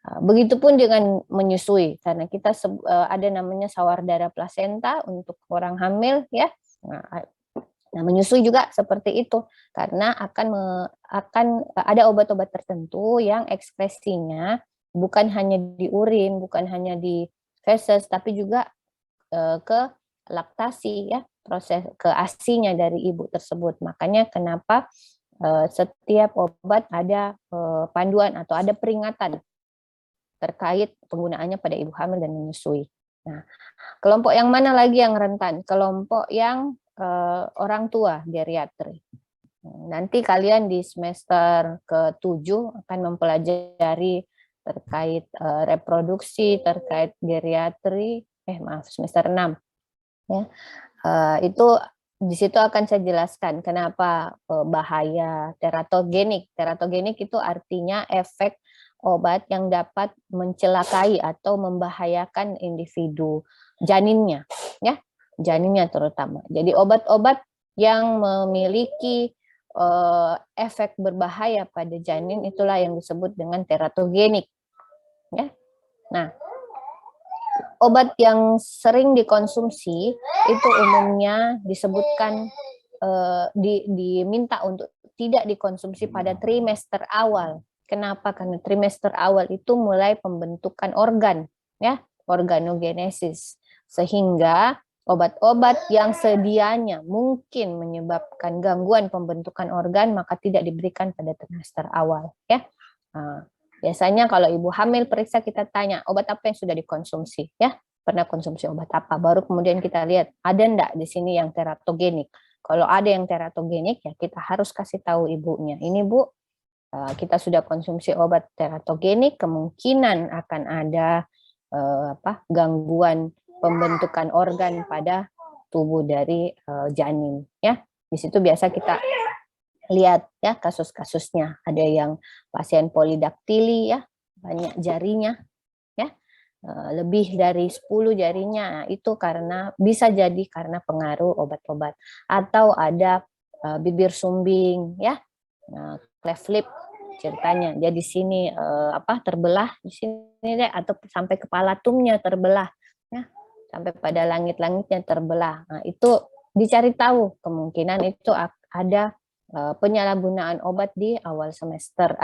Begitupun dengan menyusui, karena kita ada namanya sawardara plasenta untuk orang hamil, ya. Nah, menyusui juga seperti itu, karena akan ada obat-obat tertentu yang ekspresinya bukan hanya di urin, bukan hanya di feses, tapi juga ke laktasi, ya. proses ke ASI-nya dari ibu tersebut. Makanya kenapa setiap obat ada panduan atau ada peringatan terkait penggunaannya pada ibu hamil dan menyusui. Nah, kelompok yang mana lagi yang rentan? Kelompok yang orang tua geriatri. Nanti kalian di semester ke-7 akan mempelajari terkait reproduksi, terkait geriatri, semester 6. Ya. Itu di situ akan saya jelaskan kenapa bahaya teratogenik. Teratogenik itu artinya efek obat yang dapat mencelakai atau membahayakan individu janinnya, ya, janinnya terutama. Jadi obat-obat yang memiliki efek berbahaya pada janin itulah yang disebut dengan teratogenik, ya. Nah, obat yang sering dikonsumsi itu umumnya disebutkan diminta untuk tidak dikonsumsi pada trimester awal. Kenapa? Karena trimester awal itu mulai pembentukan organ, ya, organogenesis. Sehingga obat-obat yang sedianya mungkin menyebabkan gangguan pembentukan organ maka tidak diberikan pada trimester awal, ya. Nah, biasanya kalau ibu hamil periksa kita tanya obat apa yang sudah dikonsumsi, ya, pernah konsumsi obat apa, baru kemudian kita lihat ada enggak di sini yang teratogenik. Kalau ada yang teratogenik ya kita harus kasih tahu ibunya, ini Bu, kita sudah konsumsi obat teratogenik, kemungkinan akan ada gangguan pembentukan organ pada tubuh dari janin, ya. Di situ biasa kita lihat ya kasus-kasusnya, ada yang pasien polidaktili, ya, banyak jarinya, ya, lebih dari 10 jarinya, itu karena bisa jadi karena pengaruh obat-obat, atau ada bibir sumbing, ya, cleft lip ceritanya, jadi di sini terbelah di sini deh, atau sampai kepala tumnya terbelah, ya, sampai pada langit-langitnya terbelah. Nah, itu dicari tahu, kemungkinan itu ada penyalahgunaan obat di awal semester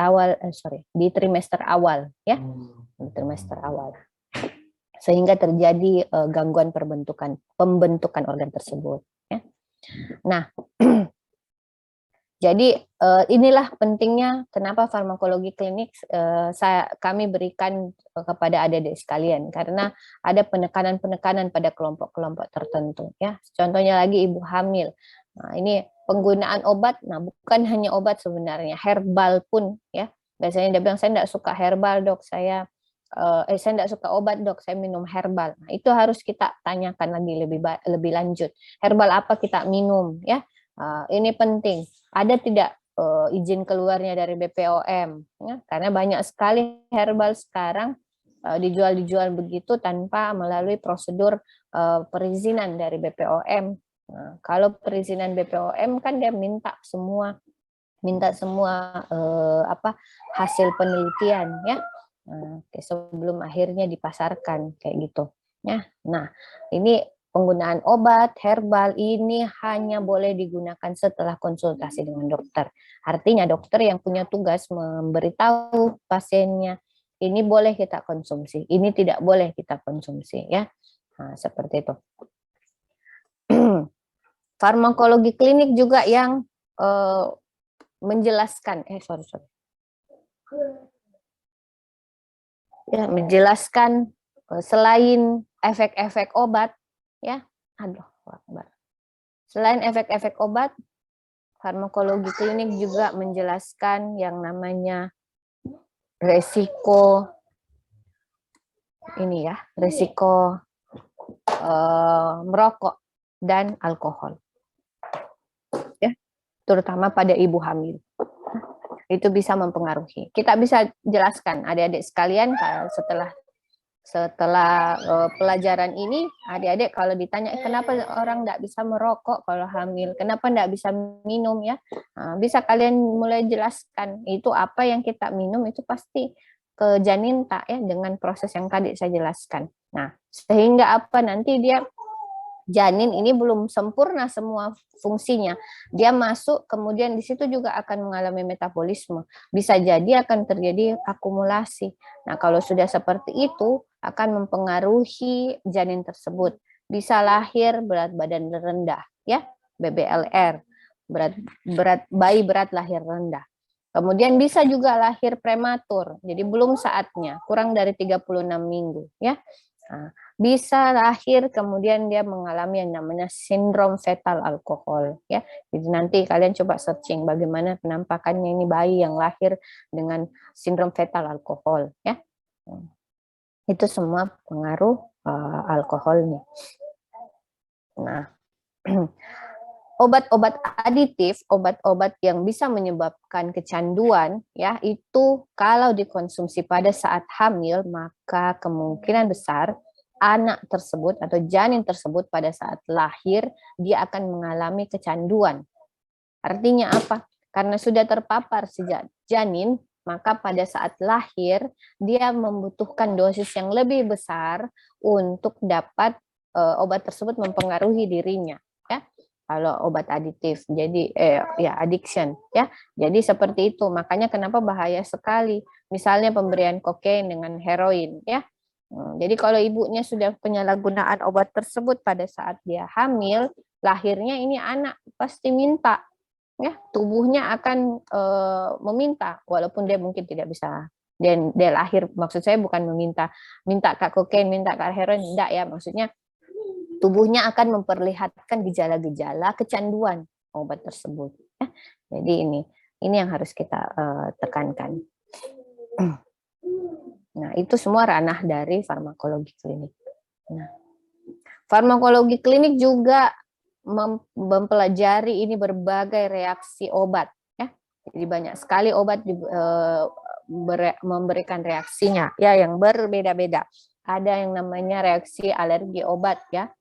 di trimester awal, ya, di trimester awal, sehingga terjadi gangguan pembentukan organ tersebut, ya. Nah, jadi inilah pentingnya kenapa farmakologi klinik kami berikan kepada adik-adik sekalian, karena ada penekanan-penekanan pada kelompok-kelompok tertentu, ya. Contohnya lagi ibu hamil. Nah, ini penggunaan obat, nah bukan hanya obat sebenarnya, herbal pun, ya. Biasanya dia bilang saya tidak suka herbal dok, saya tidak suka obat dok, saya minum herbal. Nah, itu harus kita tanyakan lagi lebih lanjut. Herbal apa kita minum, ya? Ini penting. Ada tidak izin keluarnya dari BPOM? Ya? Karena banyak sekali herbal sekarang dijual begitu tanpa melalui prosedur perizinan dari BPOM. Nah, kalau perizinan BPOM kan dia minta semua hasil penelitian, ya. Sebelum akhirnya dipasarkan kayak gitu, ya. Nah, ini penggunaan obat herbal ini hanya boleh digunakan setelah konsultasi dengan dokter. Artinya dokter yang punya tugas memberitahu pasiennya ini boleh kita konsumsi, ini tidak boleh kita konsumsi, ya. Nah, seperti itu. Farmakologi klinik juga yang menjelaskan, ya, menjelaskan selain efek-efek obat, ya, selain efek-efek obat, farmakologi klinik juga menjelaskan yang namanya resiko ini, ya, resiko merokok dan alkohol, ya, terutama pada ibu hamil. Itu bisa mempengaruhi. Kita bisa jelaskan adik-adik sekalian setelah pelajaran ini, adik-adik kalau ditanya kenapa orang tidak bisa merokok kalau hamil, kenapa tidak bisa minum, ya, bisa kalian mulai jelaskan itu apa yang kita minum itu pasti ke janin tak, ya, dengan proses yang tadi saya jelaskan. Nah, sehingga apa nanti dia janin ini belum sempurna semua fungsinya. Dia masuk, kemudian di situ juga akan mengalami metabolisme. Bisa jadi akan terjadi akumulasi. Nah, kalau sudah seperti itu, akan mempengaruhi janin tersebut. bisa lahir berat badan rendah, ya, BBLR, bayi berat lahir rendah. Kemudian bisa juga lahir prematur, jadi belum saatnya, kurang dari 36 minggu, ya. Nah, bisa lahir kemudian dia mengalami yang namanya sindrom fetal alkohol, ya. Jadi nanti kalian coba searching bagaimana penampakannya ini bayi yang lahir dengan sindrom fetal alkohol, ya. Itu semua pengaruh alkoholnya. Nah, obat-obat aditif, obat-obat yang bisa menyebabkan kecanduan, ya, itu kalau dikonsumsi pada saat hamil, maka kemungkinan besar anak tersebut atau janin tersebut pada saat lahir, dia akan mengalami kecanduan. Artinya apa? Karena sudah terpapar sejak janin, maka pada saat lahir, dia membutuhkan dosis yang lebih besar untuk dapat obat tersebut mempengaruhi dirinya. Kalau obat aditif, jadi ya addiction, ya. Jadi seperti itu. Makanya kenapa bahaya sekali. Misalnya pemberian kokain dengan heroin, ya. Jadi kalau ibunya sudah penyalahgunaan obat tersebut pada saat dia hamil, lahirnya ini anak pasti minta, ya. Tubuhnya akan meminta, walaupun dia mungkin tidak bisa. Dan dia lahir, maksud saya bukan minta kak kokain, minta kak heroin, enggak ya. Maksudnya tubuhnya akan memperlihatkan gejala-gejala kecanduan obat tersebut. Ya. Jadi ini yang harus kita tekankan. Nah, itu semua ranah dari farmakologi klinik. Nah, farmakologi klinik juga mempelajari ini berbagai reaksi obat. Ya. Jadi banyak sekali obat memberikan reaksinya, ya, yang berbeda-beda. Ada yang namanya reaksi alergi obat, ya.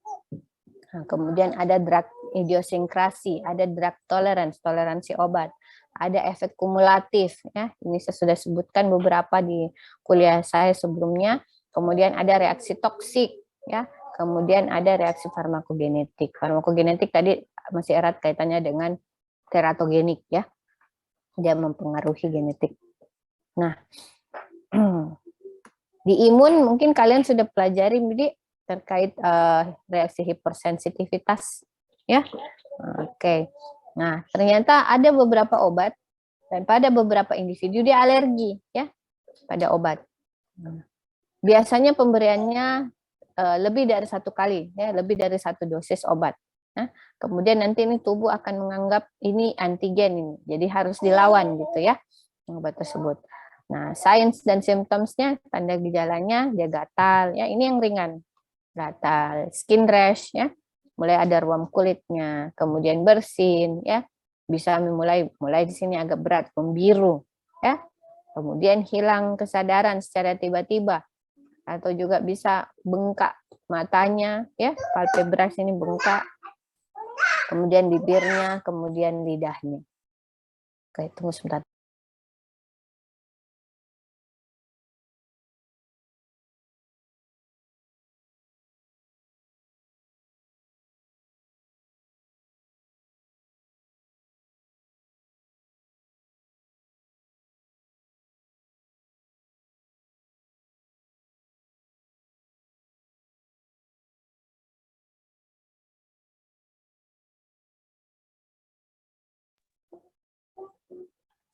Nah, kemudian ada drug idiosinkrasi, ada drug tolerance, toleransi obat, ada efek kumulatif, ya. Ini saya sudah sebutkan beberapa di kuliah saya sebelumnya. Kemudian ada reaksi toksik, ya. Kemudian ada reaksi farmakogenetik. Farmakogenetik tadi masih erat kaitannya dengan teratogenik, ya. Dia mempengaruhi genetik. Nah, di imun mungkin kalian sudah pelajari terkait reaksi hipersensitivitas, ya. Oke. Nah, ternyata ada beberapa obat dan pada beberapa individu dia alergi, ya, pada obat. Biasanya pemberiannya lebih dari satu kali, ya, lebih dari satu dosis obat. Nah, kemudian nanti ini tubuh akan menganggap ini antigen ini, jadi harus dilawan gitu, ya, obat tersebut. Nah, signs dan symptoms-nya, tanda gejalanya dia gatal, ya, ini yang ringan. Gatal, skin rash, ya, mulai ada ruam kulitnya, kemudian bersin, ya, bisa mulai di sini agak berat, membiru, ya, kemudian hilang kesadaran secara tiba-tiba, atau juga bisa bengkak matanya, ya, palpebras ini bengkak, kemudian bibirnya, kemudian lidahnya. Oke, tunggu sebentar.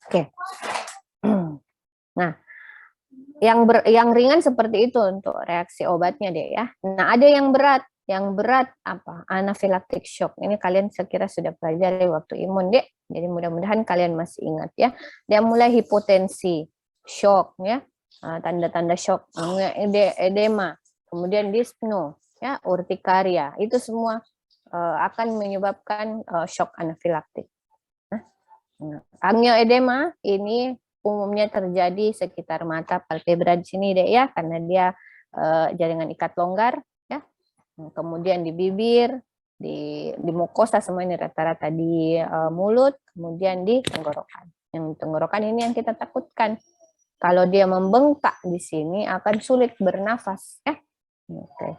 Oke. Nah, yang ringan seperti itu untuk reaksi obatnya deh, ya. Nah, ada yang berat. Yang berat apa? Anafilaktik shock. Ini kalian sekira sudah pelajari waktu imun, deh. Jadi mudah-mudahan kalian masih ingat, ya. Dia mulai hipotensi, shock, ya. Tanda-tanda shock, edema, kemudian dyspno, ya, urtikaria. Itu semua akan menyebabkan shock anafilaktik. Angioedema ini umumnya terjadi sekitar mata palpebra di sini deh, ya, karena dia jaringan ikat longgar, ya. Kemudian di bibir, di mukosa semua ini rata-rata di mulut, kemudian di tenggorokan. Yang tenggorokan ini yang kita takutkan. Kalau dia membengkak di sini akan sulit bernafas, ya. Oke.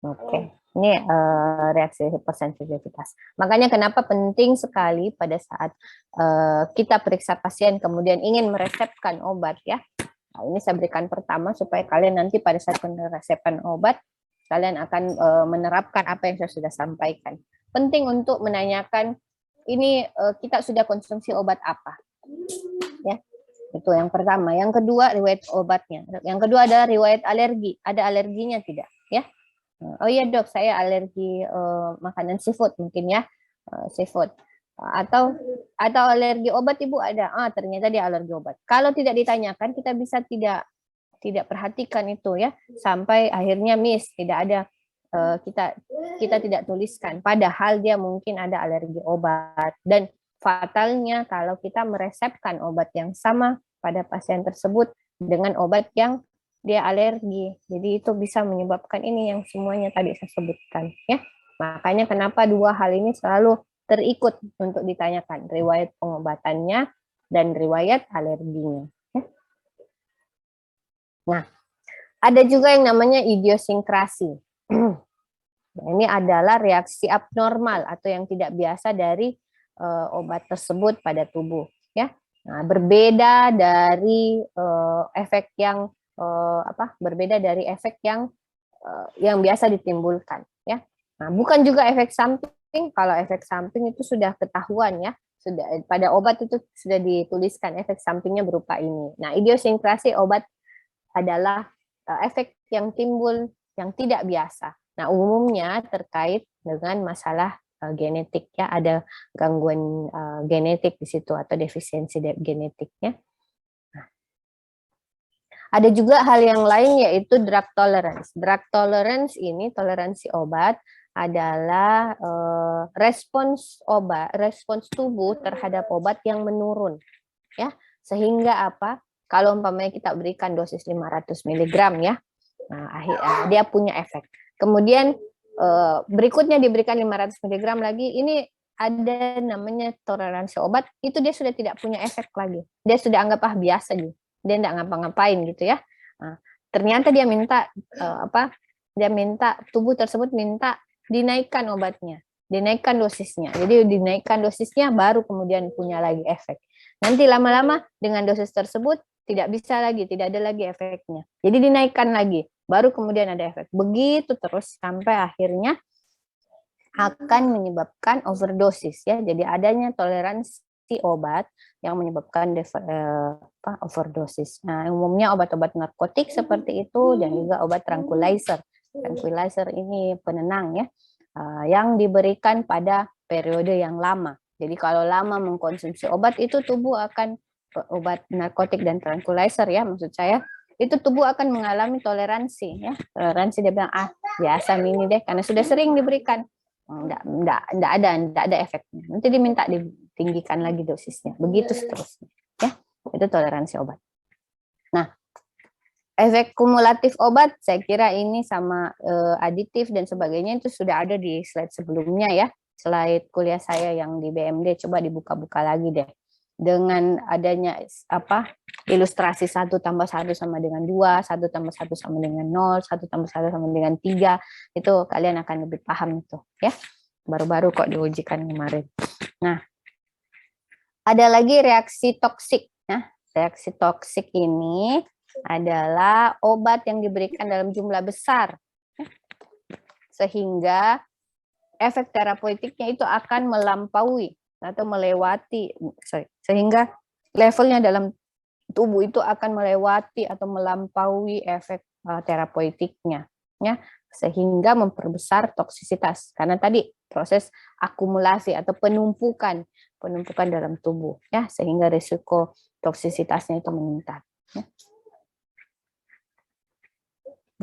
Oke. Ini reaksi hipersensitivitas. Makanya kenapa penting sekali pada saat kita periksa pasien kemudian ingin meresepkan obat, ya. Nah, ini saya berikan pertama supaya kalian nanti pada saat peneresepan obat, kalian akan menerapkan apa yang saya sudah sampaikan. Penting untuk menanyakan, ini kita sudah konsumsi obat apa? Ya, itu yang pertama. Yang kedua, riwayat obatnya. Yang kedua adalah riwayat alergi. Ada alerginya tidak? Ya. Oh iya dok, saya alergi makanan seafood mungkin ya, seafood. Atau alergi obat ibu ada. Ternyata dia alergi obat. Kalau tidak ditanyakan, kita bisa tidak perhatikan itu ya, sampai akhirnya miss, tidak ada, kita tidak tuliskan. Padahal dia mungkin ada alergi obat. Dan fatalnya kalau kita meresepkan obat yang sama pada pasien tersebut dengan obat yang dia alergi. Jadi itu bisa menyebabkan ini yang semuanya tadi saya sebutkan ya. Makanya kenapa dua hal ini selalu terikut untuk ditanyakan, riwayat pengobatannya dan riwayat alerginya. Ya. Nah, ada juga yang namanya idiosinkrasi. Ini adalah reaksi abnormal atau yang tidak biasa dari obat tersebut pada tubuh. Ya, nah, berbeda dari efek yang berbeda dari efek yang biasa ditimbulkan ya. Nah, bukan juga efek samping. Kalau efek samping itu sudah ketahuan ya, sudah pada obat itu sudah dituliskan efek sampingnya berupa ini. Nah, idiosinkrasi obat adalah efek yang timbul yang tidak biasa. Nah, umumnya terkait dengan masalah genetik ya, ada gangguan genetik di situ atau defisiensi genetiknya. Ada juga hal yang lain yaitu drug tolerance. Drug tolerance ini toleransi obat adalah respons tubuh terhadap obat yang menurun. Ya, sehingga apa? Kalau umpamanya kita berikan dosis 500 mg ya. Nah, dia punya efek. Kemudian berikutnya diberikan 500 mg lagi, ini ada namanya toleransi obat, itu dia sudah tidak punya efek lagi. Dia sudah anggap biasa gitu. Dia tidak ngapa-ngapain gitu ya. Nah, ternyata dia minta tubuh tersebut minta dinaikkan obatnya, dinaikkan dosisnya. Jadi dinaikkan dosisnya baru kemudian punya lagi efek. Nanti lama-lama dengan dosis tersebut tidak bisa lagi, tidak ada lagi efeknya. Jadi dinaikkan lagi, baru kemudian ada efek. Begitu terus sampai akhirnya akan menyebabkan overdosis ya. Jadi adanya toleransi obat yang menyebabkan overdosis. Nah, umumnya obat-obat narkotik seperti itu dan juga obat tranquilizer. Tranquilizer ini penenang ya, yang diberikan pada periode yang lama. Jadi kalau lama mengkonsumsi obat itu tubuh akan, obat narkotik dan tranquilizer ya maksud saya, itu tubuh akan mengalami toleransi ya. Toleransi dia bilang biasa ini deh karena sudah sering diberikan. Enggak ada efeknya. Nanti diminta ditinggikan lagi dosisnya. Begitu seterusnya. Ya, itu toleransi obat. Nah, efek kumulatif obat, saya kira ini sama aditif dan sebagainya itu sudah ada di slide sebelumnya ya. Slide kuliah saya yang di BMD, coba dibuka-buka lagi deh. Dengan adanya ilustrasi 1 tambah 1 sama dengan 2, 1 tambah 1 sama dengan 0, 1 tambah 1 sama dengan 3, itu kalian akan lebih paham itu ya. Baru-baru kok diujikan kemarin. Nah, ada lagi reaksi toksik. Nah, reaksi toksik ini adalah obat yang diberikan dalam jumlah besar sehingga efek terapeutiknya itu akan melampaui atau melewati, sehingga levelnya dalam tubuh itu akan melewati atau melampaui efek terapeutiknya ya, sehingga memperbesar toksisitas karena tadi proses akumulasi atau penumpukan dalam tubuh ya, sehingga risiko toksisitasnya itu meningkat ya.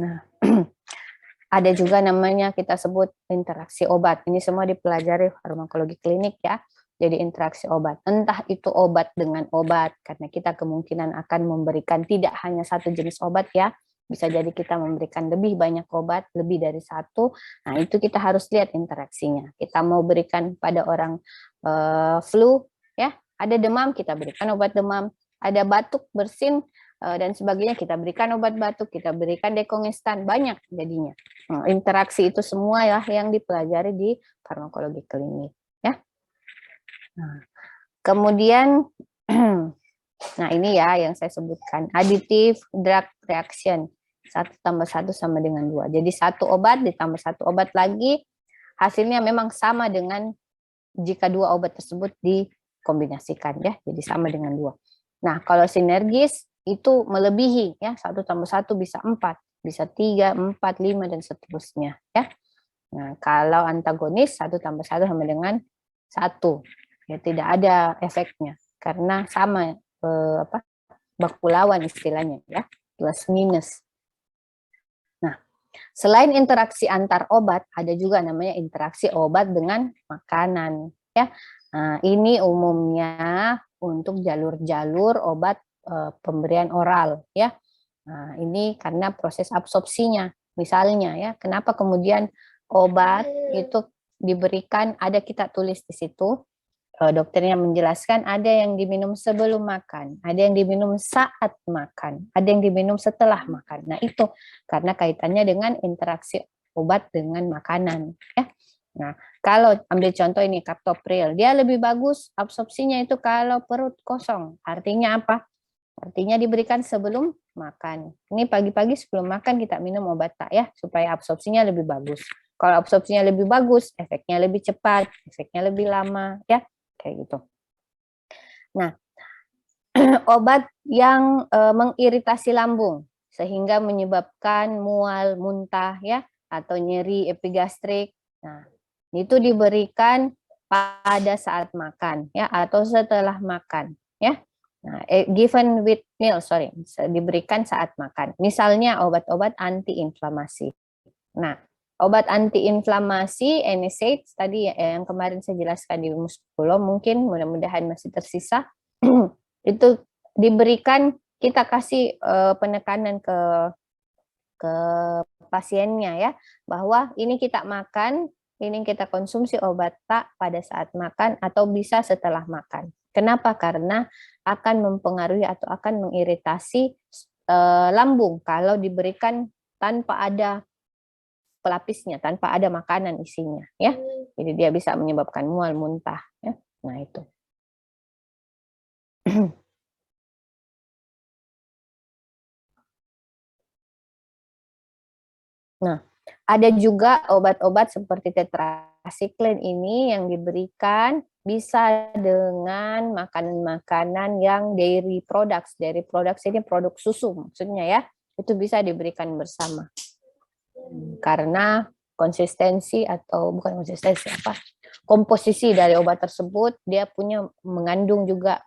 Nah, ada juga namanya kita sebut interaksi obat. Ini semua dipelajari farmakologi klinik ya. Jadi interaksi obat, entah itu obat dengan obat, karena kita kemungkinan akan memberikan tidak hanya satu jenis obat ya, bisa jadi kita memberikan lebih banyak obat, lebih dari satu. Nah itu kita harus lihat interaksinya. Kita mau berikan pada orang flu ya, ada demam kita berikan obat demam, ada batuk bersin dan sebagainya kita berikan obat batuk, kita berikan dekongestan, banyak jadinya. Interaksi itu semua ya yang dipelajari di farmakologi klinik ya. Nah, kemudian Nah, ini ya yang saya sebutkan, additive drug reaction. 1 tambah 1 sama dengan 2. Jadi 1 obat ditambah 1 obat lagi, hasilnya memang sama dengan jika 2 obat tersebut dikombinasikan ya. Jadi sama dengan 2. Nah, kalau sinergis itu melebihi ya, 1 tambah 1 bisa 4, bisa 3, 4, 5 dan seterusnya ya. Nah, kalau antagonis 1 tambah 1 sama dengan 1. Ya, tidak ada efeknya karena sama baku lawan istilahnya ya, plus minus. Nah, selain interaksi antar obat, ada juga namanya interaksi obat dengan makanan ya. Nah, ini umumnya untuk jalur-jalur obat pemberian oral ya. Nah, ini karena proses absorpsinya. Misalnya ya, kenapa kemudian obat itu diberikan, ada kita tulis di situ, dokternya menjelaskan ada yang diminum sebelum makan, ada yang diminum saat makan, ada yang diminum setelah makan. Nah, itu karena kaitannya dengan interaksi obat dengan makanan ya. Nah, kalau ambil contoh ini captopril, dia lebih bagus absorpsinya itu kalau perut kosong. Artinya apa? Artinya diberikan sebelum makan. Ini pagi-pagi sebelum makan kita minum obat tak ya, supaya absorpsinya lebih bagus. Kalau absorpsinya lebih bagus, efeknya lebih cepat, efeknya lebih lama ya, kayak gitu. Nah, obat yang mengiritasi lambung sehingga menyebabkan mual, muntah ya, atau nyeri epigastrik. Nah, itu diberikan pada saat makan ya, atau setelah makan ya. Nah, given with meal, diberikan saat makan. Misalnya obat-obat antiinflamasi. Nah, obat antiinflamasi, NSAIDs tadi yang kemarin saya jelaskan di muskulo, mungkin mudah-mudahan masih tersisa. Itu diberikan, kita kasih penekanan ke pasiennya ya, bahwa ini kita makan, ini kita konsumsi obat tak pada saat makan atau bisa setelah makan. Kenapa? Karena akan mempengaruhi atau akan mengiritasi lambung kalau diberikan tanpa ada pelapisnya, tanpa ada makanan isinya ya. Jadi dia bisa menyebabkan mual, muntah ya. Nah, itu. Nah, ada juga obat-obat seperti tetrasiklin ini yang diberikan bisa dengan makanan-makanan yang dairy products. Dairy products ini produk susu maksudnya ya. Itu bisa diberikan bersama. Karena konsistensi atau bukan konsistensi apa? Komposisi dari obat tersebut dia punya mengandung juga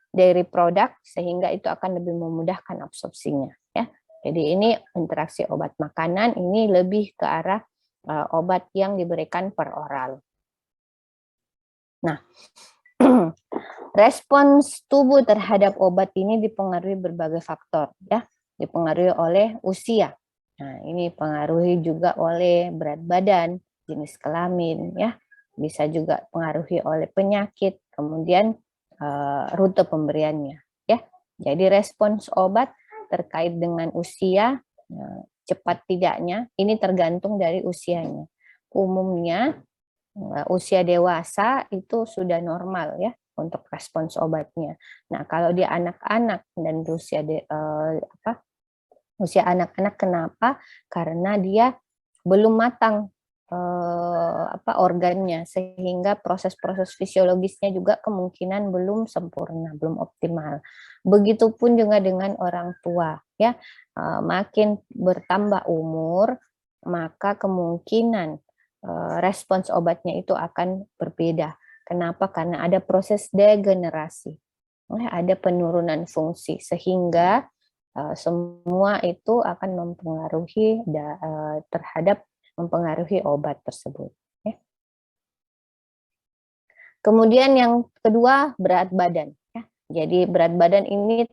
dairy product sehingga itu akan lebih memudahkan absorpsinya ya. Jadi ini interaksi obat makanan ini lebih ke arah obat yang diberikan per oral. Nah, respons tubuh terhadap obat ini dipengaruhi berbagai faktor ya, dipengaruhi oleh usia. Nah, ini dipengaruhi juga oleh berat badan, jenis kelamin ya, bisa juga dipengaruhi oleh penyakit, kemudian rute pemberiannya ya. Jadi respons obat terkait dengan usia, cepat tidaknya ini tergantung dari usianya. Umumnya usia dewasa itu sudah normal ya untuk respons obatnya. Nah, kalau dia anak-anak dan usia anak-anak, kenapa? Karena dia belum matang organnya, sehingga proses-proses fisiologisnya juga kemungkinan belum sempurna, belum optimal. Begitupun juga dengan orang tua ya, makin bertambah umur maka kemungkinan respons obatnya itu akan berbeda. Kenapa? Karena ada proses degenerasi, ada penurunan fungsi, sehingga semua itu akan mempengaruhi obat tersebut. Ya. Kemudian yang kedua, berat badan. Ya. Jadi berat badan ini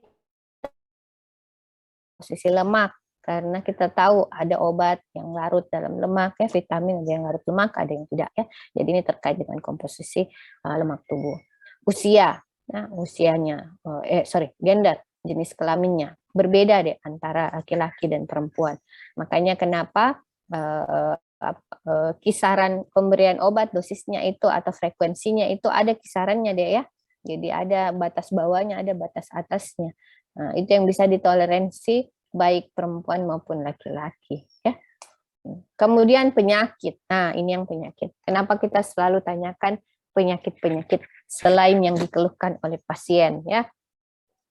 posisi lemak, karena kita tahu ada obat yang larut dalam lemak, ya, vitamin ada yang larut lemak, ada yang tidak. Ya. Jadi ini terkait dengan komposisi lemak tubuh. Usia, nah, usianya, gender, jenis kelaminnya berbeda deh antara laki-laki dan perempuan. Makanya kenapa kisaran pemberian obat dosisnya itu atau frekuensinya itu ada kisarannya deh ya. Jadi ada batas bawahnya, ada batas atasnya. Nah, itu yang bisa ditoleransi baik perempuan maupun laki-laki, ya. Kemudian penyakit. Nah, ini yang penyakit. Kenapa kita selalu tanyakan penyakit-penyakit selain yang dikeluhkan oleh pasien, ya?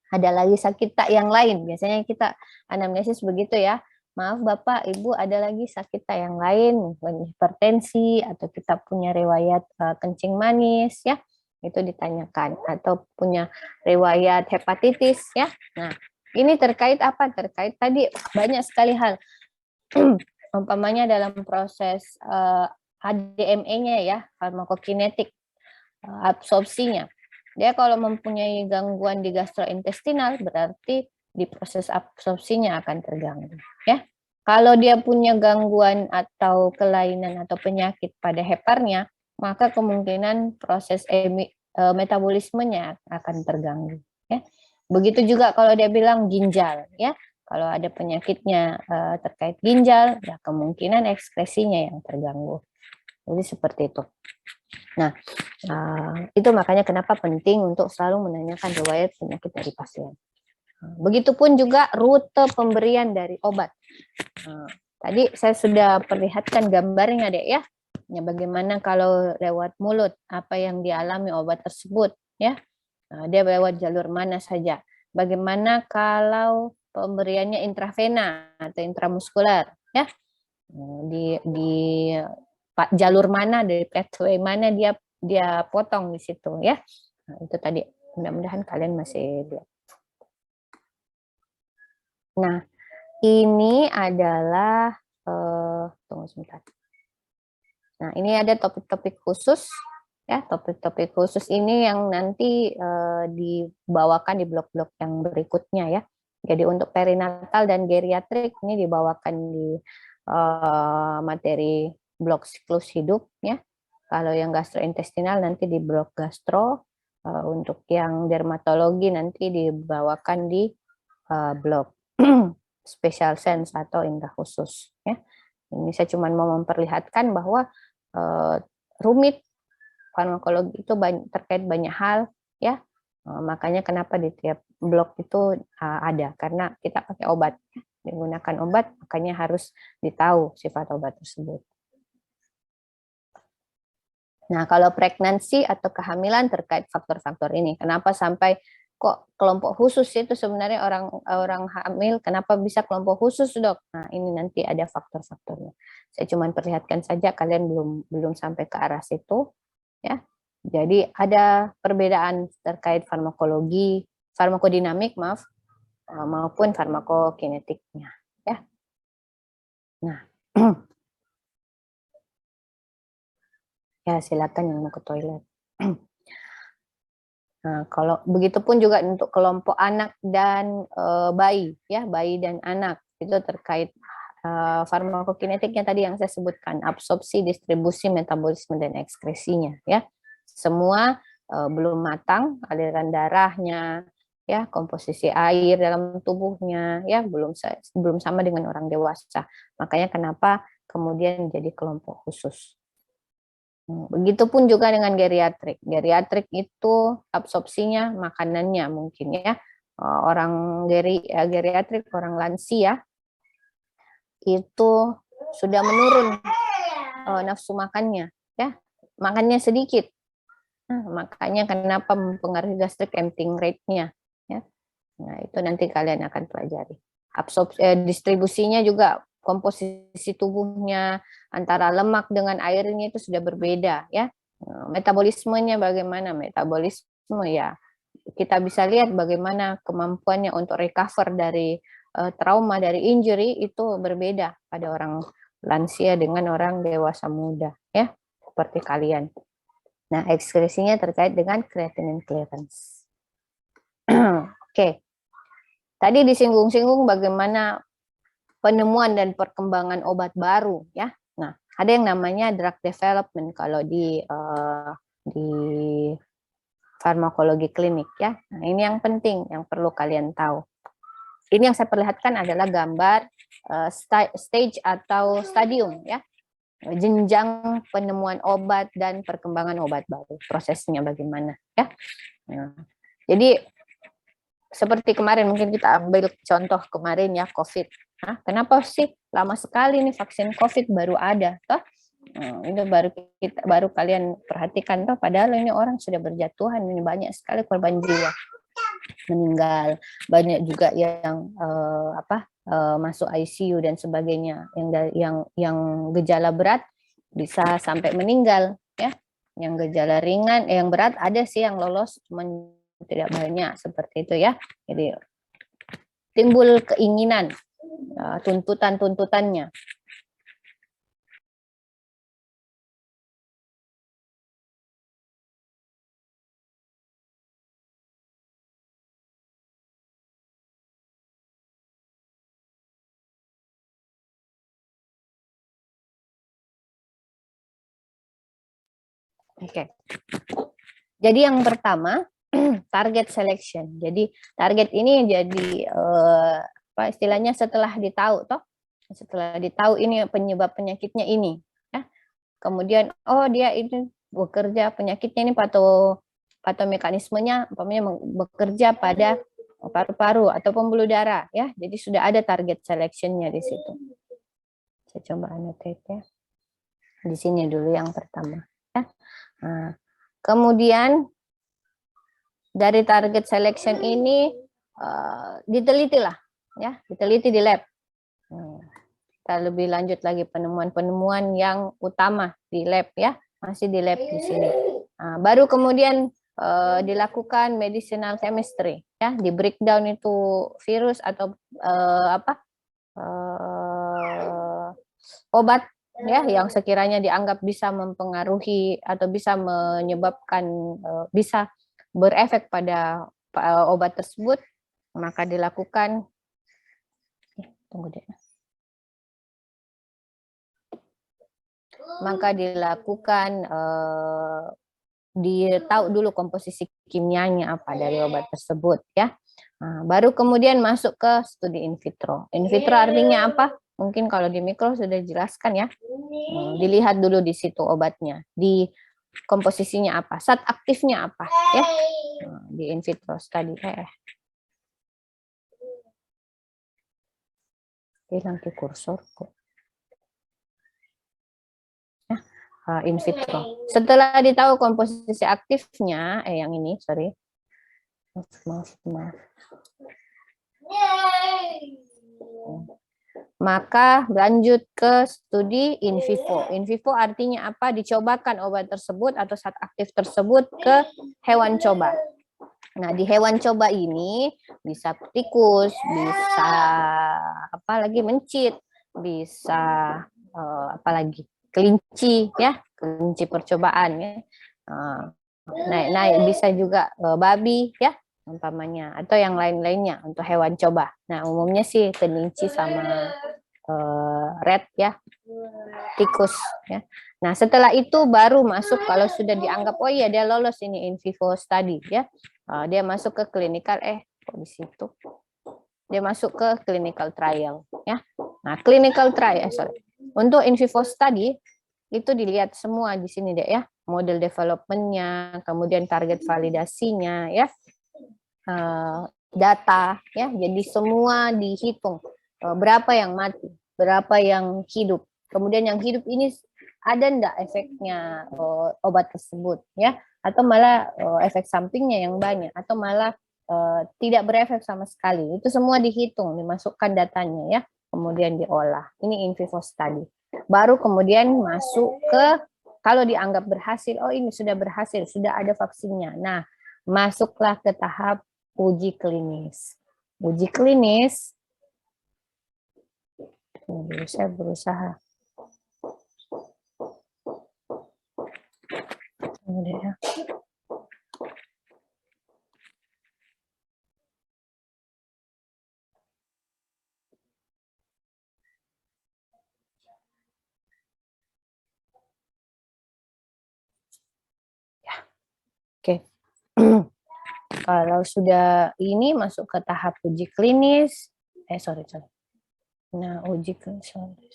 Ada lagi sakit tak yang lain. Biasanya kita anamnesis begitu, ya. Maaf Bapak, Ibu, ada lagi sakit tak yang lain, hipertensi atau kita punya riwayat kencing manis, ya. Itu ditanyakan, atau punya riwayat hepatitis, ya. Nah, ini terkait apa? Terkait tadi banyak sekali hal. Umpamanya dalam proses HDME-nya, ya, farmakokinetik, absorpsinya. Dia kalau mempunyai gangguan di gastrointestinal, berarti di proses absorpsinya akan terganggu, ya. Kalau dia punya gangguan atau kelainan atau penyakit pada heparnya, maka kemungkinan proses metabolismenya akan terganggu, ya. Begitu juga kalau dia bilang ginjal, ya. Kalau ada penyakitnya terkait ginjal, ya kemungkinan ekskresinya yang terganggu. Jadi seperti itu. Nah, itu makanya kenapa penting untuk selalu menanyakan riwayat penyakit dari pasien. Begitupun juga rute pemberian dari obat. Tadi saya sudah perlihatkan gambarnya, Dek, ya. Ya, bagaimana kalau lewat mulut, apa yang dialami obat tersebut, ya. Dia lewat jalur mana saja. Bagaimana kalau pemberiannya intravena atau intramuskular, ya. Di jalur mana, dari pathway mana dia potong di situ, ya. Nah, itu tadi mudah-mudahan kalian masih lihat. Nah, ini adalah tunggu sebentar. Nah, ini ada topik-topik khusus, ya. Topik-topik khusus ini yang nanti dibawakan di blok-blok yang berikutnya, ya. Jadi untuk perinatal dan geriatrik ini dibawakan di materi blok siklus hidup, ya. Kalau yang gastrointestinal nanti di blok gastro, untuk yang dermatologi nanti dibawakan di blok special sense atau indera khusus, ya. Ini saya cuma mau memperlihatkan bahwa rumit farmakologi itu terkait banyak hal, ya. Makanya kenapa di tiap blok itu ada, karena kita pakai obat, ya. Menggunakan obat, makanya harus ditahu sifat obat tersebut. Nah, kalau pregnancy atau kehamilan terkait faktor-faktor ini, kenapa sampai kok kelompok khusus itu sebenarnya orang hamil, kenapa bisa kelompok khusus, Dok? Nah, ini nanti ada faktor-faktornya. Saya cuma perlihatkan saja, kalian belum sampai ke arah situ, ya. Jadi ada perbedaan terkait farmakologi, farmakodinamik, maaf, maupun farmakokinetiknya, ya. Nah, ya silakan yang mau ke toilet. Nah, kalau begitupun juga untuk kelompok anak dan bayi, ya, bayi dan anak itu terkait farmakokinetiknya tadi yang saya sebutkan, absorpsi, distribusi, metabolisme dan ekskresinya, ya. Semua belum matang, aliran darahnya, ya, komposisi air dalam tubuhnya, ya, belum sama dengan orang dewasa. Makanya kenapa kemudian jadi kelompok khusus. Begitupun juga dengan geriatrik. Geriatrik itu absorpsinya makanannya mungkin, ya. Orang geriatrik, orang lansia itu sudah menurun nafsu makannya, ya. Makannya sedikit. Nah, makanya kenapa mempengaruhi gastric emptying rate-nya, ya. Nah, itu nanti kalian akan pelajari. Distribusinya juga, komposisi tubuhnya antara lemak dengan airnya itu sudah berbeda, ya. Metabolismenya bagaimana? Metabolisme, ya, kita bisa lihat bagaimana kemampuannya untuk recover dari trauma, dari injury itu berbeda pada orang lansia dengan orang dewasa muda, ya, seperti kalian. Nah, ekskresinya terkait dengan creatinine clearance. Oke. Tadi disinggung-singgung bagaimana penemuan dan perkembangan obat baru, ya. Nah, ada yang namanya drug development kalau di farmakologi klinik, ya. Nah, ini yang penting yang perlu kalian tahu. Ini yang saya perlihatkan adalah gambar stage atau stadium, ya. jenjang penemuan obat dan perkembangan obat baru, prosesnya bagaimana ya. Nah, jadi seperti kemarin, mungkin kita ambil contoh kemarin ya, COVID. Nah, kenapa sih lama sekali nih vaksin COVID baru ada, toh? Itu baru kalian perhatikan toh, padahal ini orang sudah berjatuhan, ini banyak sekali korban jiwa meninggal, banyak juga yang masuk ICU dan sebagainya, yang gejala berat bisa sampai meninggal ya, yang gejala ringan, yang berat ada sih yang lolos, cuman tidak banyak seperti itu ya. Jadi timbul keinginan, tuntutannya. Oke. Jadi yang pertama target selection. Jadi target ini jadi istilahnya setelah ditahu ini penyebab penyakitnya ini ya. Kemudian dia ini bekerja penyakitnya ini patomekanismenya umpamanya bekerja pada paru-paru atau pembuluh darah ya. Jadi sudah ada target selectionnya di situ. Saya coba annotate ya. Di sini dulu yang pertama ya. Nah, kemudian dari target selection ini diteliti di lab. Kita lebih lanjut lagi penemuan-penemuan yang utama di lab ya, masih di lab di sini. Nah, baru kemudian dilakukan medicinal chemistry ya, di breakdown itu virus atau obat ya yang sekiranya dianggap bisa mempengaruhi atau bisa menyebabkan bisa berefek pada obat tersebut, maka dilakukan ditahu dulu komposisi kimianya apa dari obat tersebut ya. Nah, baru kemudian masuk ke studi in vitro. In vitro artinya apa? Mungkin kalau di mikro sudah dijelaskan ya. Dilihat dulu di situ obatnya, di komposisinya apa, zat aktifnya apa ya. Di in vitro study. Hilang ke kursor kok. In vitro. Setelah ditahu komposisi aktifnya, yang ini, sorry. Maaf. Maka lanjut ke studi in vivo. In vivo artinya apa? Dicobakan obat tersebut atau zat aktif tersebut ke hewan coba. Nah, di hewan coba ini bisa tikus, bisa mencit, bisa kelinci ya, kelinci percobaan ya. Nah, bisa juga babi ya umpamanya, atau yang lain-lainnya untuk hewan coba. Nah, umumnya sih kelinci sama rat ya, tikus ya. Nah, setelah itu baru masuk kalau sudah dianggap dia lolos ini in vivo study ya. Dia masuk ke clinical kok di situ. Dia masuk ke clinical trial ya. Nah, clinical trial untuk in vivo study itu dilihat semua di sini deh ya. Model development-nya, kemudian target validasinya ya. Data ya. Jadi semua dihitung. Berapa yang mati, berapa yang hidup. Kemudian yang hidup ini ada enggak efeknya obat tersebut ya, atau malah efek sampingnya yang banyak, atau malah tidak berefek sama sekali. Itu semua dihitung, dimasukkan datanya ya, kemudian diolah. Ini in vivo study. Baru kemudian masuk ke kalau dianggap berhasil, ini sudah berhasil, sudah ada vaksinnya. Nah, masuklah ke tahap uji klinis. Uji klinis, saya berusaha. Ya. Oke. Kalau sudah ini masuk ke tahap uji klinis, sorry. Nah, uji klinis, sorry.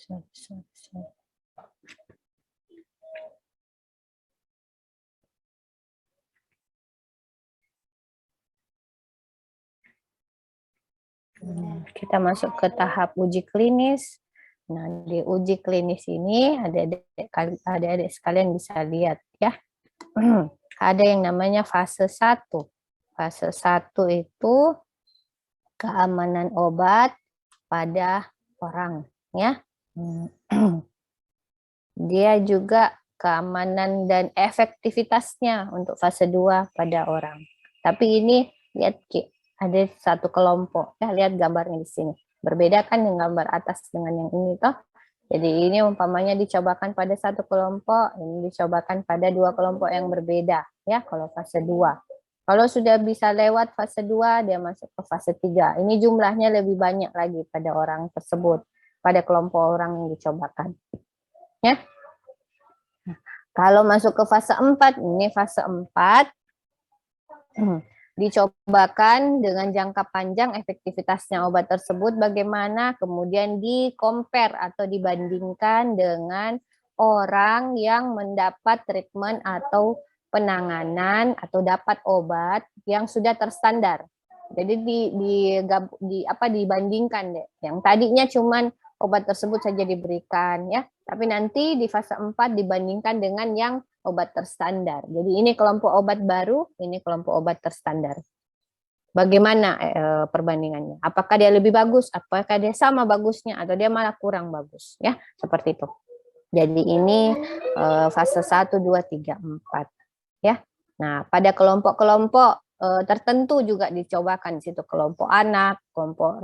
Kita masuk ke tahap uji klinis. Nah, di uji klinis ini adik-adik sekalian bisa lihat ya. Ada yang namanya fase 1. Fase 1 itu keamanan obat pada orang ya. Dia juga keamanan dan efektivitasnya untuk fase 2 pada orang. Tapi ini lihat ada satu kelompok. Ya, lihat gambarnya di sini. Berbeda kan dengan gambar atas dengan yang ini toh. Jadi ini umpamanya dicobakan pada satu kelompok, ini dicobakan pada dua kelompok yang berbeda ya kalau fase 2. Kalau sudah bisa lewat fase 2, dia masuk ke fase 3. Ini jumlahnya lebih banyak lagi pada orang tersebut, pada kelompok orang yang dicobakan. Ya. Kalau masuk ke fase 4, ini fase 4, dicobakan dengan jangka panjang efektivitasnya obat tersebut bagaimana, kemudian di-compare atau dibandingkan dengan orang yang mendapat treatment atau penanganan atau dapat obat yang sudah terstandar. Jadi dibandingkan deh. Yang tadinya cuman obat tersebut saja diberikan ya, tapi nanti di fase 4 dibandingkan dengan yang obat terstandar. Jadi ini kelompok obat baru, ini kelompok obat terstandar. Bagaimana perbandingannya? Apakah dia lebih bagus? Apakah dia sama bagusnya? Atau dia malah kurang bagus? Ya, seperti itu. Jadi ini fase 1, 2, 3, 4. Ya. Nah, pada kelompok-kelompok tertentu juga dicobakan di situ. Kelompok anak, kelompok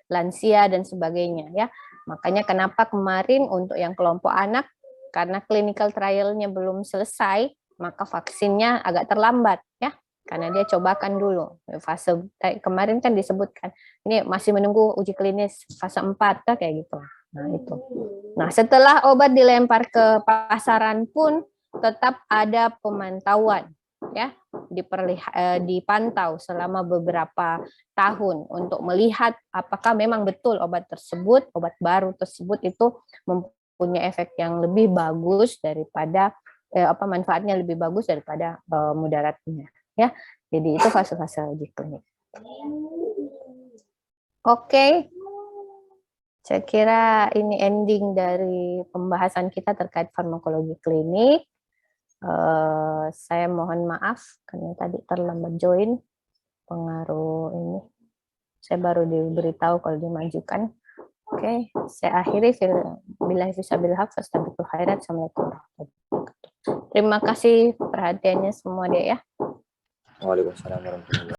lansia, dan sebagainya. Ya. Makanya kenapa kemarin untuk yang kelompok anak, karena clinical trial-nya belum selesai, maka vaksinnya agak terlambat ya, karena dia cobakan dulu fase kemarin kan disebutkan ini masih menunggu uji klinis fase 4 kayak gitu. Nah itu. Nah setelah obat dilempar ke pasaran pun tetap ada pemantauan ya, dipantau selama beberapa tahun untuk melihat apakah memang betul obat tersebut, obat baru tersebut itu mempunyai efek yang lebih bagus daripada manfaatnya lebih bagus daripada mudaratnya ya. Jadi itu fase-fase uji klinik. Oke. Saya kira ini ending dari pembahasan kita terkait farmakologi klinik. Saya mohon maaf karena tadi terlambat join, pengaruh ini. Saya baru diberitahu kalau dimajukan. Oke, saya akhiri. Billahi fisabilil haq, fastabiqul khairat. Assalamualaikum warahmatullahi wabarakatuh. Terima kasih perhatiannya semua deh ya. Waalaikumsalam warahmatullahi wabarakatuh.